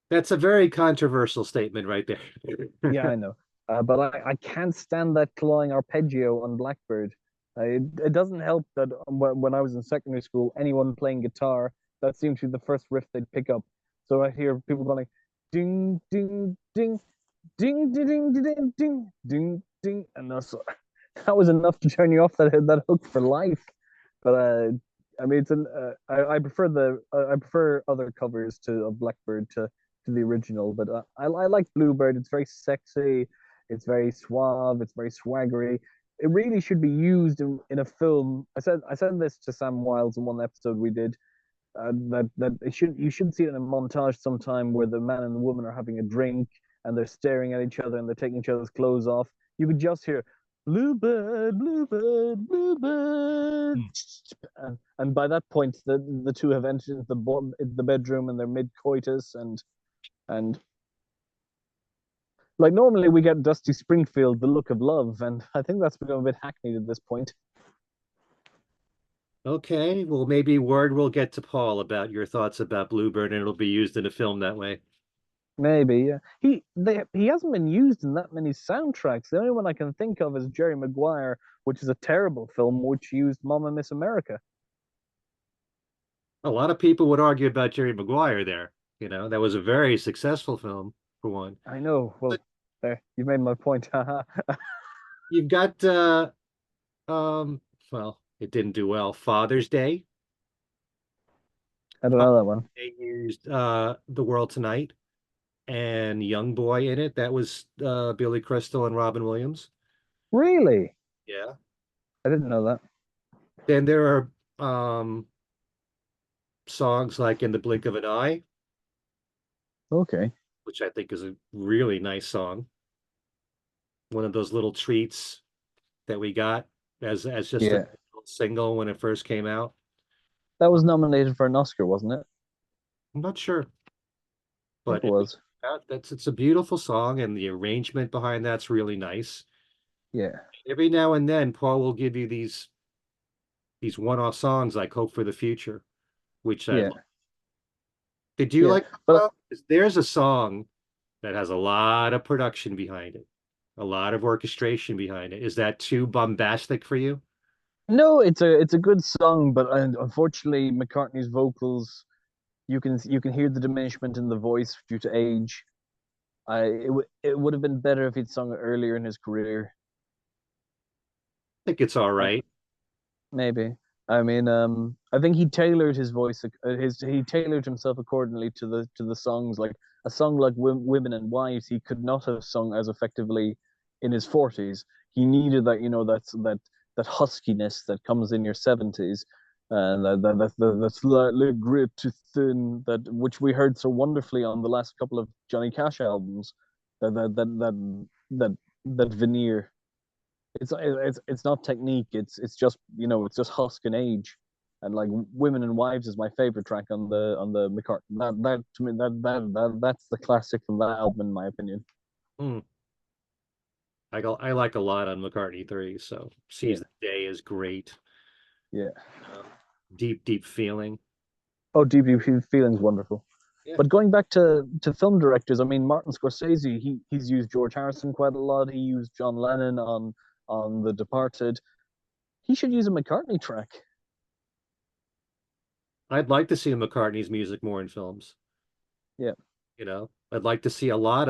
That's a very controversial statement right Yeah, there. I know. But I can't stand that clawing arpeggio on Blackbird. It doesn't help that when I was in secondary school, anyone playing guitar, that seemed to be the first riff they'd pick up. So I hear people going ding, ding, ding, ding, ding, ding, ding, ding, ding, ding, and that was enough to turn you off that hook for life. But I mean, I prefer I prefer other covers to of Blackbird to the original. But I like Bluebird. It's very sexy. It's very suave. It's very swaggery. It really should be used in a film. I said this to Sam Wiles in one episode we did. That you should see it in a montage sometime where the man and the woman are having a drink and they're staring at each other and they're taking each other's clothes off. You could just hear Bluebird, Bluebird, Bluebird, and by that point the two have entered the bedroom and they're mid coitus and like normally we get Dusty Springfield, the look of love, and I think that's become a bit hackneyed at this point. Okay, well, maybe word will get to Paul about your thoughts about Bluebird, and it'll be used in a film that way. Maybe, yeah. He hasn't been used in that many soundtracks. The only one I can think of is Jerry Maguire, which is a terrible film, which used Mama Miss America. A lot of people would argue about Jerry Maguire there. That was a very successful film for one. I know. But Well, there, you made my point. Haha. you've got um well, it didn't do well. Father's Day. I don't Father's know that one. Day used The World Tonight and Young Boy in it. That was Billy Crystal and Robin Williams. Really? Yeah. I didn't know that. Then there are songs like In the Blink of an Eye, Okay. which I think is a really nice song. One of those little treats that we got as just a Yeah. single when it first came out. That was nominated for an Oscar, wasn't it? I'm not sure, I think but it was. it's a beautiful song, and the arrangement behind that's really nice. Yeah. Every now and then, Paul will give you these one-off songs like Hope for the Future, which I Yeah. love. Did you Yeah. like? But There's a song that has a lot of production behind it, a lot of orchestration behind it. Is that too bombastic for you? no, it's a good song, but unfortunately McCartney's vocals, you can hear the diminishment in the voice due to age. It would have been better if he'd sung it earlier in his career. I think it's all I, right. maybe. I mean, I think he tailored his voice, he tailored himself accordingly to the songs. Like a song like "Women and Wives," he could not have sung as effectively in his 40s. He needed that, that huskiness that comes in your 70s, and that slightly grit to thin that which we heard so wonderfully on the last couple of Johnny Cash albums. That that veneer. It's not technique. It's just husk and age, and like "Women and Wives" is my favorite track on the McCartney. That to me that's the classic from that album in my opinion. Hmm. I like a lot on McCartney 3, so Seize Yeah, the Day is great. yeah. Uh, Deep, Deep Feeling. Oh, Deep Feeling's wonderful. Yeah, But going back to film directors, I mean Martin Scorsese, he's used George Harrison quite a lot. He used John Lennon on The Departed. He should use a McCartney track. I'd like to see McCartney's music more in films. Yeah, I'd like to see a lot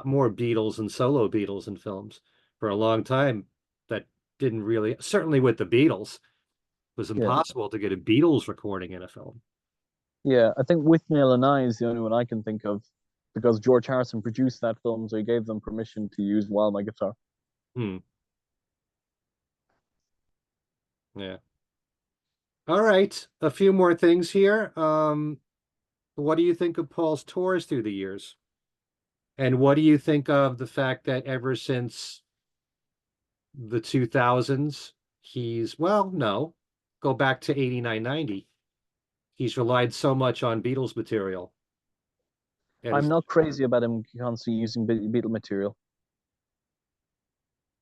more Beatles and solo Beatles in films. For a long time, that didn't really, certainly with the Beatles, it was yeah. impossible to get a Beatles recording in a film. Yeah, I think With Nail and I is the only one I can think of because George Harrison produced that film, so he gave them permission to use While My Guitar. Hmm. Yeah. All right. A few more things here. What do you think of Paul's tours through the years? And what do you think of the fact that ever since the 2000s, well, no, go back to 89, 90. He's relied so much on Beatles material. And I'm it's, not crazy about him constantly using Beatle material.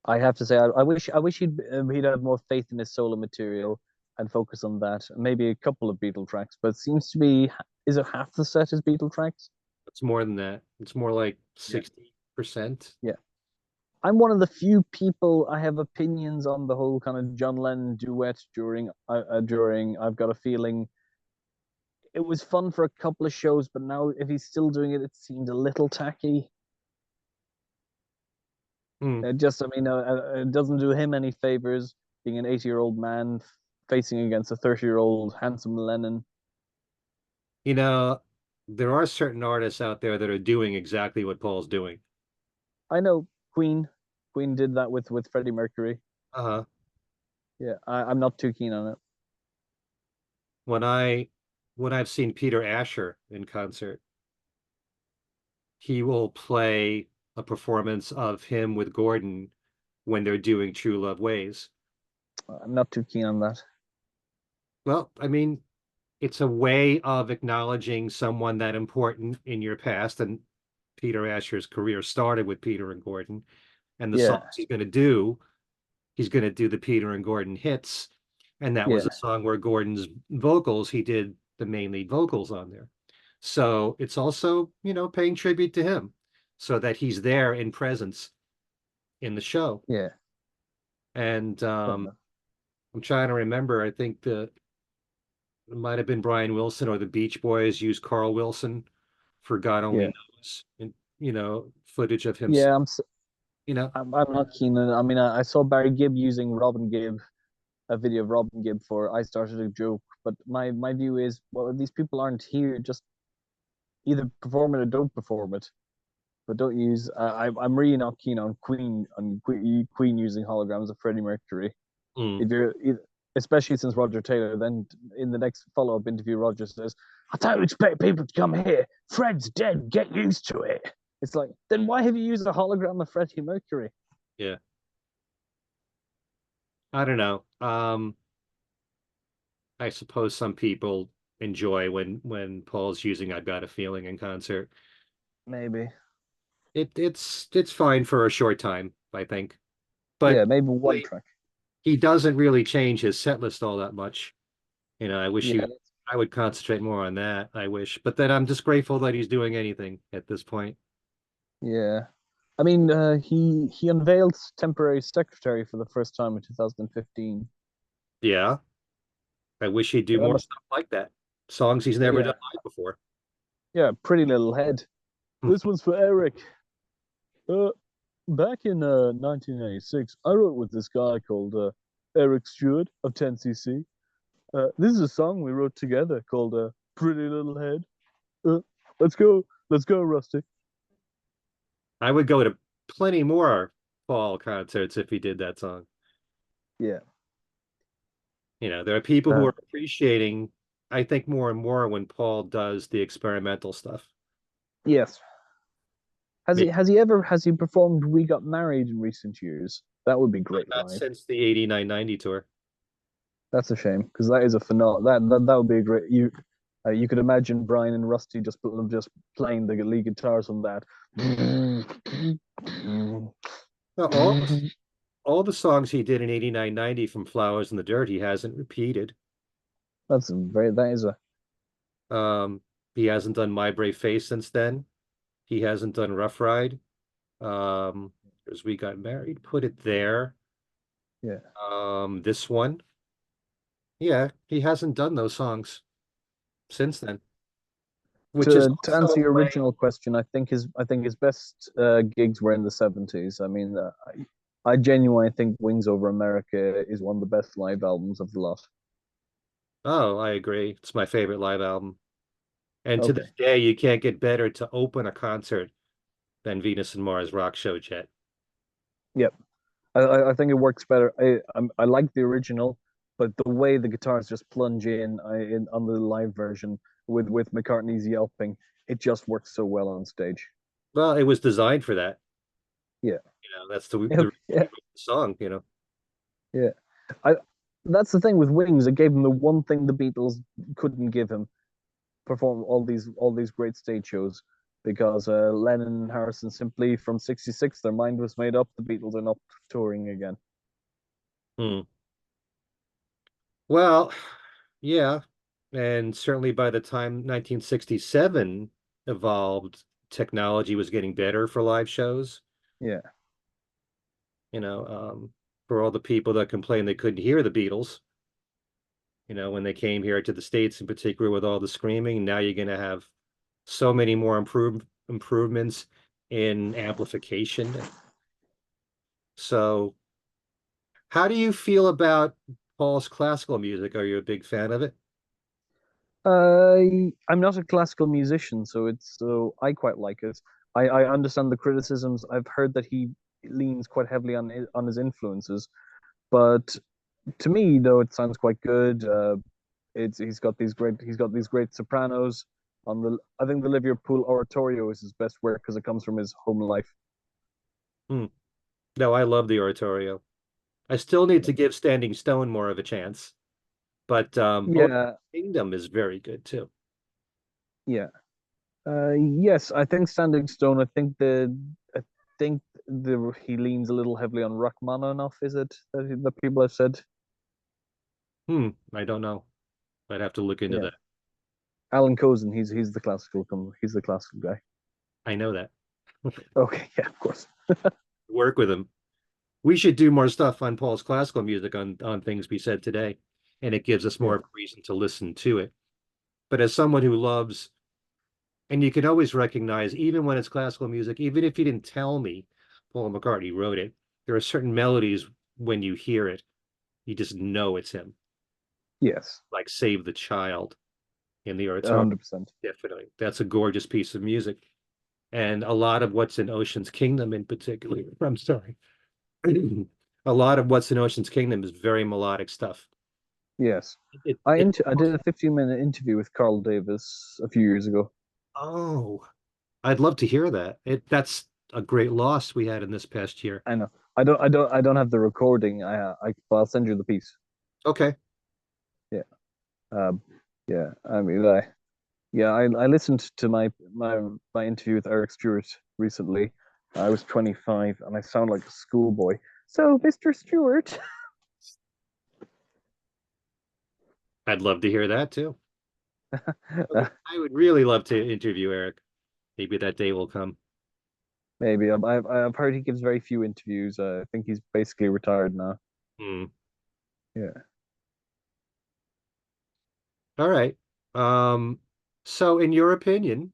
I have to say, I wish he'd have more faith in his solo material and focus on that. Maybe a couple of Beatle tracks, but it seems to be, is it half the set is Beatle tracks? it's more than that. It's more like Yeah. 60%. Yeah. I'm one of the few people I have opinions on the whole kind of John Lennon duet during I've Got a Feeling. It was fun for a couple of shows, but now if he's still doing it, it seemed a little tacky. Hmm. It doesn't do him any favors being an 80-year-old man facing against a 30-year-old handsome Lennon. You know, there are certain artists out there that are doing exactly what Paul's doing. I know Queen. Queen did that with Freddie Mercury. Uh-huh. Yeah, I'm not too keen on it. When I've seen Peter Asher in concert, he will play a performance of him with Gordon when they're doing True Love Ways. I'm not too keen on that. Well, I mean, it's a way of acknowledging someone that important in your past. And Peter Asher's career started with Peter and Gordon. And the Yeah, songs he's going to do the Peter and Gordon hits. And that was yeah, a song where Gordon's vocals, he did the main lead vocals on there. So it's also, paying tribute to him so that he's there in presence in the show. Yeah, And fair enough. I'm trying to remember, I think it might have been Brian Wilson or the Beach Boys used Carl Wilson for God only Yeah, knows, and footage of him, yeah. you know. I'm not keen on. I mean, I saw Barry Gibb using Robin Gibb, a video of Robin Gibb for "I Started a Joke," but my view is, well, these people aren't here. Just either perform it or don't perform it. But don't use. I'm really not keen on Queen using holograms of Freddie Mercury. Mm. If you're, especially since Roger Taylor, then in the next follow-up interview, Roger says, "I don't expect people to come here. Fred's dead. Get used to it." It's like, then why have you used a hologram of Freddie Mercury? Yeah, I don't know. I suppose some people enjoy when Paul's using "I've Got a Feeling" in concert. Maybe. It's fine for a short time, I think. But Yeah, maybe one track. he doesn't really change his set list all that much. I wish Yeah, I would concentrate more on that. I wish, but then I'm just grateful that he's doing anything at this point. yeah. I mean, he unveiled temporary secretary for the first time in 2015. Yeah, I wish he'd do That more must, stuff like that. Songs he's never done yeah, live before. yeah. Pretty little head. This one's for Eric. Uh, Back in 1986, I wrote with this guy called Eric Stewart of 10cc. This is a song we wrote together called "Pretty Little Head." Uh, let's go, Rusty. I would go to plenty more Paul concerts if he did that song. Yeah. There are people who Uh, are appreciating, I think, more and more when Paul does the experimental stuff. yes. Maybe Has he performed "We Got Married" in recent years? That would be great not live. since the 89-90 tour. That's a shame because that is a phenomenal. That would be a great. You could imagine Brian and Rusty just playing the lead guitars on that. Well, all the songs he did in 89-90 from Flowers in the Dirt, he hasn't repeated. That is a Um, he hasn't done My Brave Face since then. He hasn't done Rough Ride. As We Got Married, put it there. yeah. This one, yeah, he hasn't done those songs since then, which is To also answer a your way. original question, I think his best gigs were in the 70s. I mean, I genuinely think "Wings Over America" is one of the best live albums of the lot. Oh, I agree. It's my favorite live album. And to Okay. this day, you can't get better to open a concert than Venus and Mars Rock Show Jet. Yep. I think it works better. I like the original, but the way the guitars just plunge in on the live version with McCartney's yelping, it just works so well on stage. Well, it was designed for that. Yeah. That's the Yeah. reason he Yeah. wrote the song. Yeah. I That's the thing with Wings. It gave him the one thing the Beatles couldn't give him: perform all these great stage shows. Because Lennon and Harrison simply from '66, their mind was made up. The Beatles are not touring again. Hmm. Well, yeah, and certainly by the time 1967 evolved, technology was getting better for live shows. Yeah. You know, um, for all the people that complained they couldn't hear the Beatles, when they came here to the States in particular with all the screaming, now you're going to have so many more improvements in amplification. So, how do you feel about Paul's classical music? Are you a big fan of it? I'm not a classical musician, so I quite like it. I understand the criticisms. I've heard that he leans quite heavily on his influences, but to me, though, it sounds quite good. It's he's got these great sopranos on the. I think the Liverpool oratorio is his best work because it comes from his home life. Hmm. No, I love the oratorio. I still need to give Standing Stone more of a chance, but Motor Yeah, Kingdom is very good too. yeah. Yes, I think Standing Stone. I think the he leans a little heavily on Rachmaninoff. Is it that people have said? I don't know. I'd have to look into Yeah, that. Alan Cozen, he's the classical guy. I know that. Okay, yeah, of course. Work with him. We should do more stuff on Paul's classical music on things we said today, and it gives us more Yeah, of a reason to listen to it. But as someone who loves, and you can always recognize, even when it's classical music, even if you didn't tell me Paul McCartney wrote it, there are certain melodies when you hear it, you just know it's him. yes, Like Save the Child in the oratorio. 100%. Definitely. That's a gorgeous piece of music. And a lot of what's in Ocean's Kingdom in particular, I'm sorry. A lot of what's in Ocean's Kingdom is very melodic stuff. Yes, It, it, I did a 15-minute interview with Carl Davis a few years ago. oh, I'd love to hear that. That's a great loss we had in this past year. I know. I don't have the recording. But I'll send you the piece. Okay. Yeah. Um, yeah. I listened to my interview with Eric Stewart recently. I was 25 and I sound like a schoolboy. So, Mr. Stewart. I'd love to hear that too. I would really love to interview Eric. Maybe that day will come. Maybe I've heard he gives very few interviews. I think he's basically retired now. Hmm. Yeah. All right. Um, so in your opinion,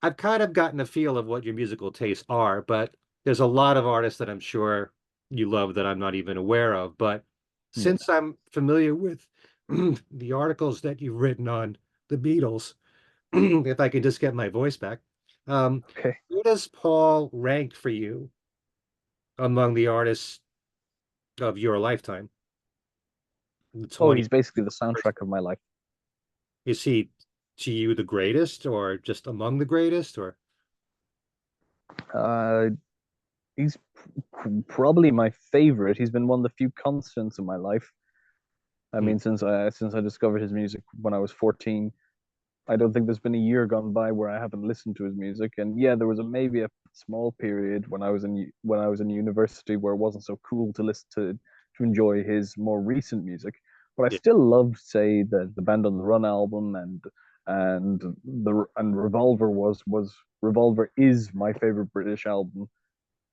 I've kind of gotten a feel of what your musical tastes are, but there's a lot of artists that I'm sure you love that I'm not even aware of. But Yeah. since I'm familiar with the articles that you've written on the Beatles, if I can just get my voice back, Okay. where does Paul rank for you among the artists of your lifetime? The Oh, 20, he's basically the soundtrack of my life. is he to you the greatest or just among the greatest or Uh, he's probably my favorite. He's been one of the few constants in my life. I hmm, mean, since I discovered his music when I was 14, I don't think there's been a year gone by where I haven't listened to his music. And yeah, there was maybe a small period when I was in university where it wasn't so cool to listen to enjoy his more recent music. But I yeah. still loved, say, the Band on the Run album and Revolver is my favorite British album.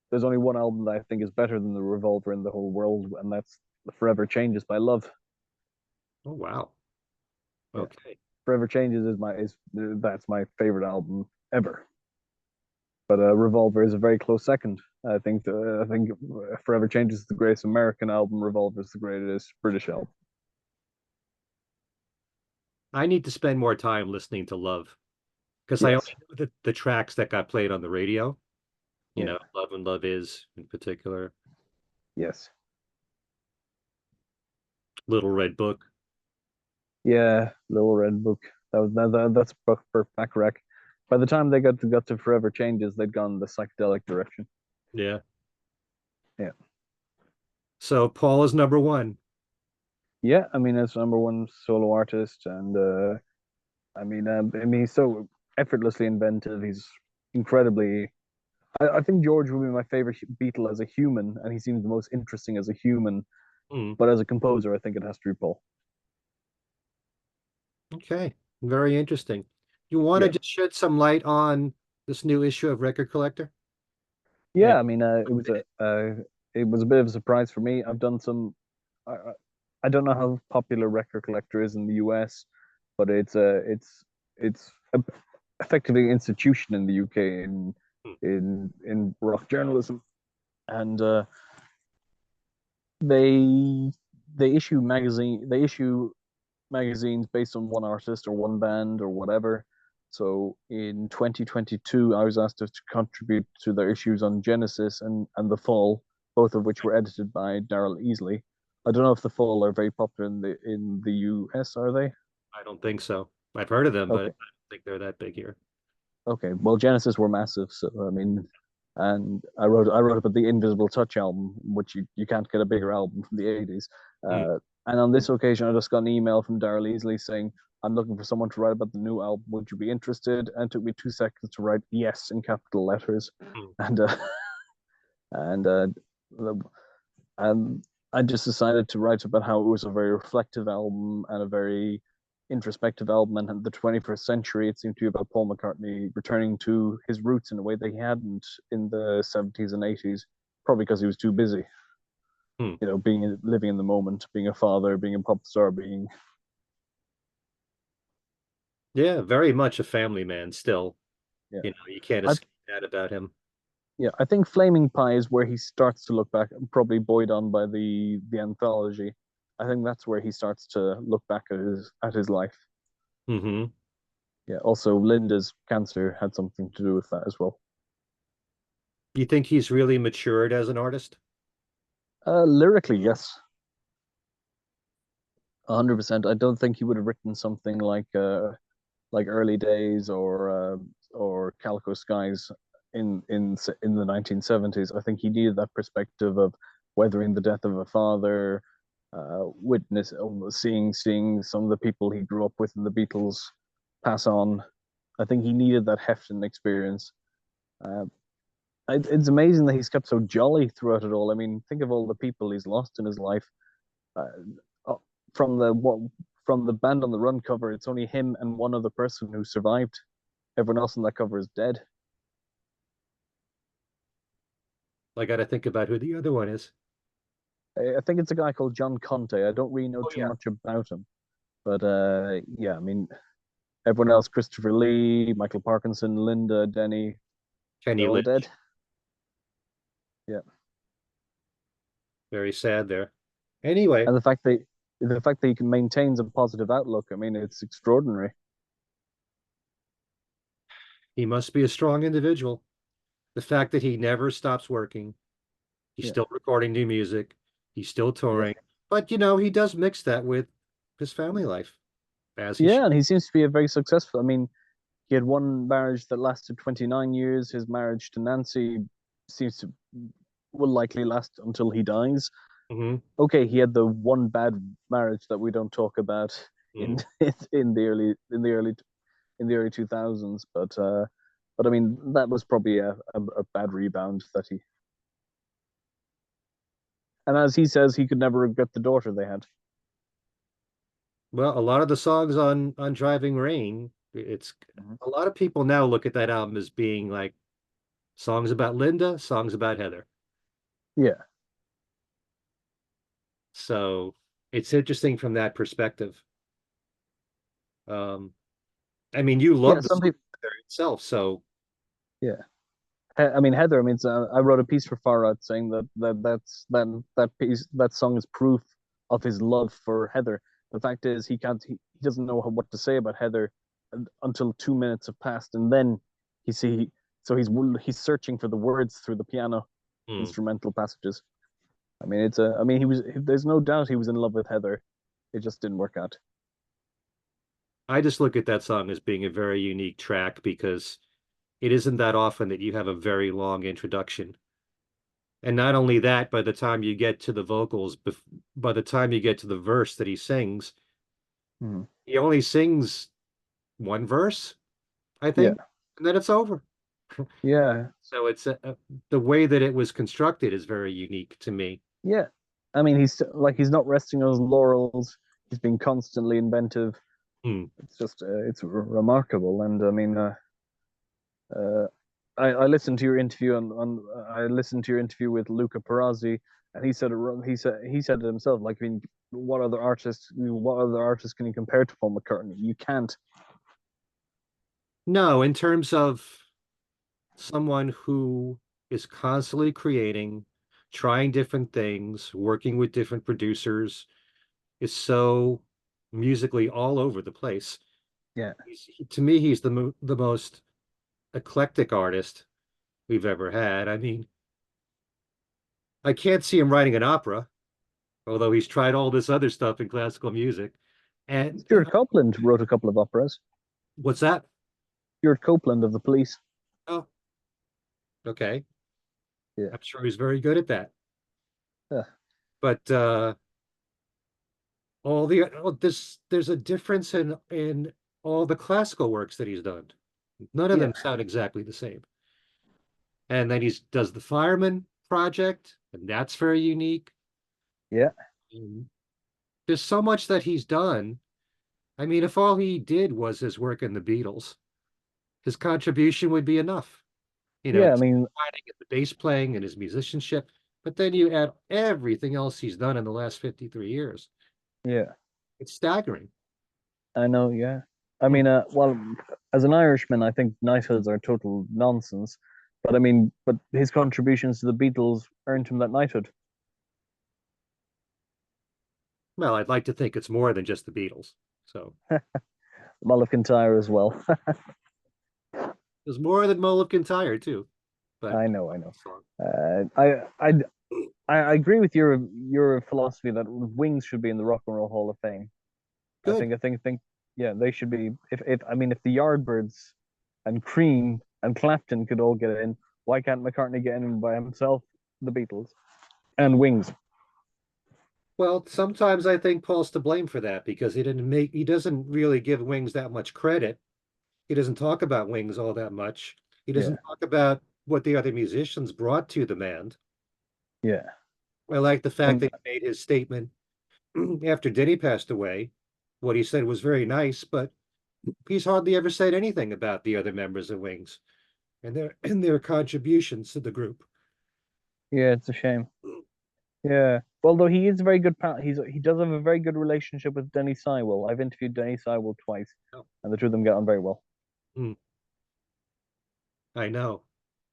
There's only one album that I think is better than the Revolver in the whole world, and that's the Forever Changes by Love. Oh wow. Yeah. Okay. Forever Changes is that's my favorite album ever. But Revolver is a very close second. I think Forever Changes is the greatest American album. Revolver is the greatest British album. I need to spend more time listening to Love because I Yes. only know the tracks that got played on the radio, Yeah. Love and Love Is in particular, Yes. Little Red Book. Yeah. Little Red Book. That's Bacharach. By the time they got to Forever Changes, they'd gone the psychedelic direction. Yeah. Yeah. So Paul is number one. Yeah. I mean, as number one solo artist, and I mean, he's so effortlessly inventive. He's incredibly. I think George would be my favorite Beatle as a human, and he seems the most interesting as a human. Hmm. But as a composer, I think it has to be Paul. Okay. Very interesting. You want to Yeah, just shed some light on this new issue of Record Collector? And yeah. I mean, it was a bit of a surprise for me. I've done some. I, I don't know how popular Record Collector is in the US, but it's effectively an institution in the UK hmm, in rock journalism, and they they issue magazines based on one artist or one band or whatever. So in 2022, I was asked to contribute to their issues on Genesis and The Fall, both of which were edited by Daryl Easley. I don't know if The Fall are very popular in the US, are they? I don't think so. I've heard of them, but I Okay. don't think they're that big here. Okay. Well, Genesis were massive, so I mean, and I wrote about the Invisible Touch album, which you can't get a bigger album from the 80s. Hmm. And on this occasion, I just got an email from Daryl Easley saying, "I'm looking for someone to write about the new album. Would you be interested?" And it took me 2 seconds to write yes in capital letters, Hmm. and and and I just decided to write about how it was a very reflective album and a very introspective album, and the 21st century, it seemed to be about Paul McCartney returning to his roots in a way that he hadn't in the 70s and 80s, probably because he was too busy, Hmm. being living in the moment, being a father, being a pop star, being Yeah, very much a family man still. yeah. You can't I escape that about him. Yeah, I think Flaming Pie is where he starts to look back, probably buoyed on by the anthology. I think that's where he starts to look back at his life. Hmm. Yeah. Also, Linda's cancer had something to do with that as well. You think he's really matured as an artist? Lyrically, yes, 100%. I don't think he would have written something like Early Days or Calico Skies in the 1970s. I think he needed that perspective of weathering the death of a father, seeing some of the people he grew up with in the Beatles pass on. I think he needed that heft and experience. Uh, it's amazing that he's kept so jolly throughout it all. I mean, think of all the people he's lost in his life. Uh, uh, from the what from the Band on the Run cover, it's only him and one other person who survived. Everyone else on that cover is dead. I got to think about who the other one is. I think it's a guy called John Conte. I don't really know Oh too yeah. much about him, but yeah, I mean, everyone else, Christopher Lee, Michael Parkinson, Linda, Denny, Kenny they're all dead. Lynch. Yeah, Very sad there. Anyway, and the fact that he can maintains a positive outlook, I mean, it's extraordinary. he must be a strong individual. The fact that he never stops working, he's Yeah, still recording new music, he's still yeah, touring, but he does mix that with his family life, as he yeah, should. and he seems to be a very successful. I mean, he had one marriage that lasted 29 years. His marriage to Nancy seems to will likely last until he dies. Hmm. Okay, he had the one bad marriage that we don't talk about in Hmm. in the early 2000s, but I mean that was probably a bad rebound that he. And as he says, he could never regret the daughter they had. Well, a lot of the songs on Driving Rain, it's Mhm. a lot of people now look at that album as being like songs about Linda, songs about Heather. Yeah, So it's interesting from that perspective. Um, I mean, you yeah. love the Some song people, itself, so yeah. I mean, Heather. I mean, I wrote a piece for Far Out saying that song is proof of his love for Heather. The fact is, he doesn't know what to say about Heather until 2 minutes have passed, and then he see so he's searching for the words through the piano hmm. instrumental passages. I mean, I mean, he was. There's no doubt he was in love with Heather. It just didn't work out. I just look at that song as being a very unique track because it isn't that often that you have a very long introduction. And not only that, by the time you get to the vocals, by the time you get to the verse that he sings, Mhm. he only sings one verse, I Yeah, think, and then it's over. yeah, So the way that it was constructed is very unique to me. yeah. I mean, he's not resting on his laurels. He's been constantly inventive. Hmm. It's just it's remarkable. And I mean, uh, I listened to your interview on I listened to your interview with Luca Perazzi, and he said it himself. Like, I mean, what other artists can you compare to Paul McCartney? You can't. No, in terms of someone who is constantly creating, trying different things, working with different producers, is so musically all over the place. Yeah, To me, he's the most eclectic artist we've ever had. I mean, I can't see him writing an opera, although he's tried all this other stuff in classical music. And Stuart Copeland wrote a couple of operas. what's that? Stuart Copeland of the Police. Oh, okay. Yeah, I'm sure he's very good at that. yeah, But there's a difference in all the classical works that he's done. None of yeah, them sound exactly the same. And then he does the Fireman project, and that's very unique. yeah. And there's so much that he's done. I mean, if all he did was his work in the Beatles, his contribution would be enough. Yeah, I His mean, writing and the bass playing and his musicianship. But then you add everything else he's done in the last 53 years. yeah, It's staggering. I know. Yeah, I Hmm. mean, well, as an Irishman, I think knighthoods are total nonsense. But I mean, but his contributions to the Beatles earned him that knighthood. Well, I'd like to think it's more than just the Beatles. So Mull of Kintyre as well. there's more than Mull of Kintyre too. But I know, I know. song. Uh, I, I, I agree with your philosophy that Wings should be in the Rock and Roll Hall of Fame. Good. Yeah, they should be. If I mean, if the Yardbirds and Cream and Clapton could all get in, why can't McCartney get in by himself? The Beatles and Wings. Well, sometimes I think Paul's to blame for that because he doesn't really give Wings that much credit. He doesn't talk about Wings all that much. He doesn't Yeah, talk about what the other musicians brought to the band. yeah, I like the fact and that he made his statement after Denny passed away. What he said was very nice, but he's hardly ever said anything about the other members of Wings and their contributions to the group. yeah, it's a shame. Yeah, although he is a very good pal. He does have a very good relationship with Denny Sywell. I've interviewed Denny Sywell twice, Oh, and the two of them get on very well. hmm, I know.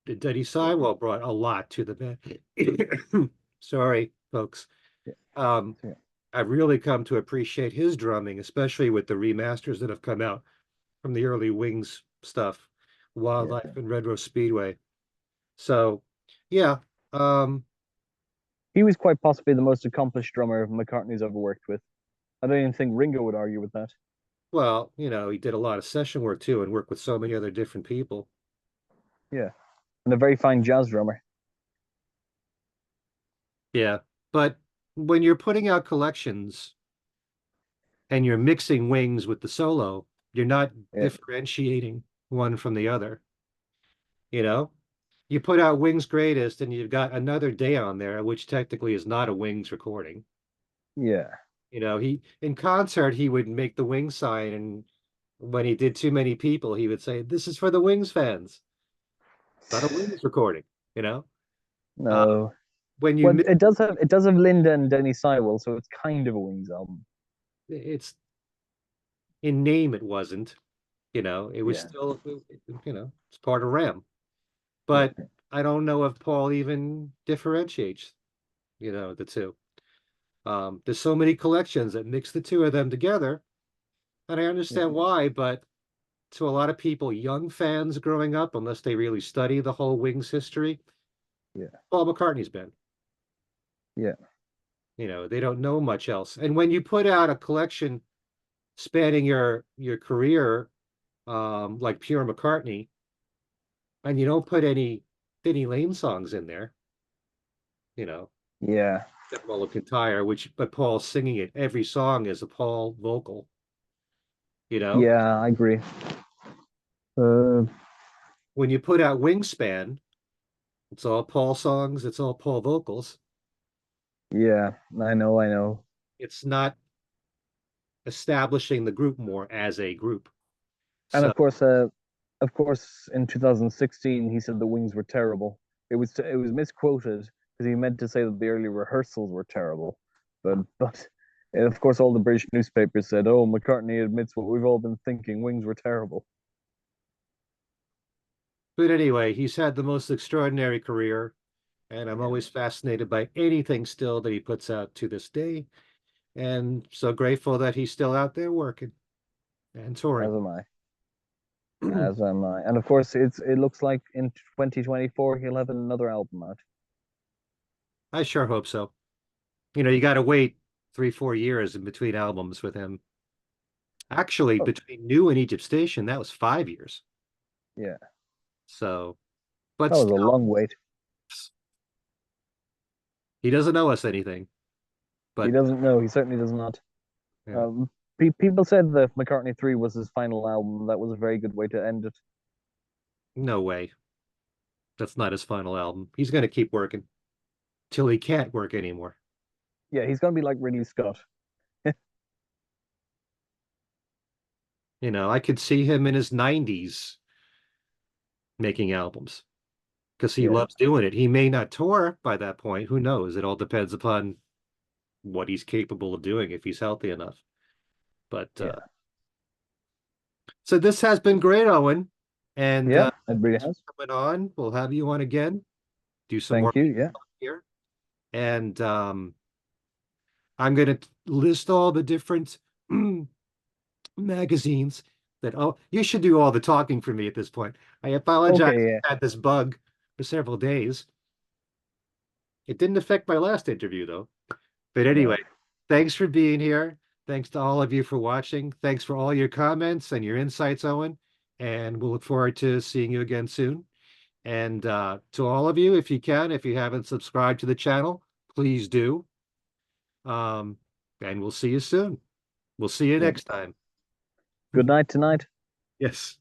Denny Yeah, Sywell brought a lot to the band. Sorry, folks. yeah, Um, yeah, I've really come to appreciate his drumming, especially with the remasters that have come out from the early Wings stuff, yeah. Wildlife and Red Rose Speedway. So, yeah, um, He was quite possibly the most accomplished drummer McCartney's ever worked with. I don't even think Ringo would argue with that. well, he did a lot of session work too and worked with so many other different people. Yeah, and a very fine jazz drummer. Yeah, but when you're putting out collections and you're mixing Wings with the solo, you're not Yeah, differentiating one from the other, you know? You put out Wings Greatest and you've got Another Day on there, which technically is not a Wings recording. yeah. He in concert he would make the Wings sign, and when he did Too Many People, he would say, "This is for the Wings fans, not a Wings recording." You know, uh, No. when you Well, mix, it does have Linda and Denny Sywell, so it's kind of a Wings album. it's in name it wasn't. It was Yeah, still, it's part of Ram. But yeah, I don't know if Paul even differentiates, the two. There's so many collections that mix the two of them together, and I yeah, understand why, but to a lot of people, young fans growing up, unless they really study the whole Wings history, yeah, Paul McCartney's been. yeah, They don't know much else. And when you put out a collection spanning your career, like Pure McCartney, and you don't put any Denny Laine songs in there, you know, yeah, except Mull of Kintyre, but Paul's singing it. Every song is a Paul vocal, you know. yeah. I agree. Uh, When you put out Wingspan, it's all Paul songs, it's all Paul vocals. yeah, I know, I know. It's not establishing the group more as a group. And So of course, in 2016, he said the Wings were terrible. It was misquoted because he meant to say that the early rehearsals were terrible, but of course, all the British newspapers said, "Oh, McCartney admits what we've all been thinking: Wings were terrible." but anyway, he's had the most extraordinary career, and I'm Yeah, always fascinated by anything still that he puts out to this day. And so grateful that he's still out there working and touring. as am I. As am I. And of course, it looks like in 2024 he'll have another album out. I sure hope so. You got to wait 3, 4 years in between albums with him. Actually, Oh, between New and Egypt Station, that was 5 years. yeah, So, but that was a still, long wait. he doesn't owe us anything. He But doesn't know. He certainly does not. yeah, Um, People said that McCartney 3 was his final album. That was a very good way to end it. no way. That's not his final album. He's going to keep working till he can't work anymore. Yeah, he's gonna be like Ridley Scott. I could see him in his 90s making albums because he Yeah, loves doing it. He may not tour by that point. Who knows? It all depends upon what he's capable of doing if he's healthy enough. But yeah, so this has been great, Owen. And yeah. It really thanks has. for coming on. We'll have you on again. Do some more Thank you. Yeah. here. And I'm going to list all the different magazines that, oh, you should do all the talking for me at this point. I apologize. Okay. Yeah. I had this bug for several days. It didn't affect my last interview, though. But anyway, No. thanks for being here. Thanks to all of you for watching. Thanks for all your comments and your insights, Owen. And we'll look forward to seeing you again soon. And to all of you, if you can, if you haven't subscribed to the channel, please do. Um, and we'll see you soon. We'll see you Yep. next time. Good night tonight. Yes.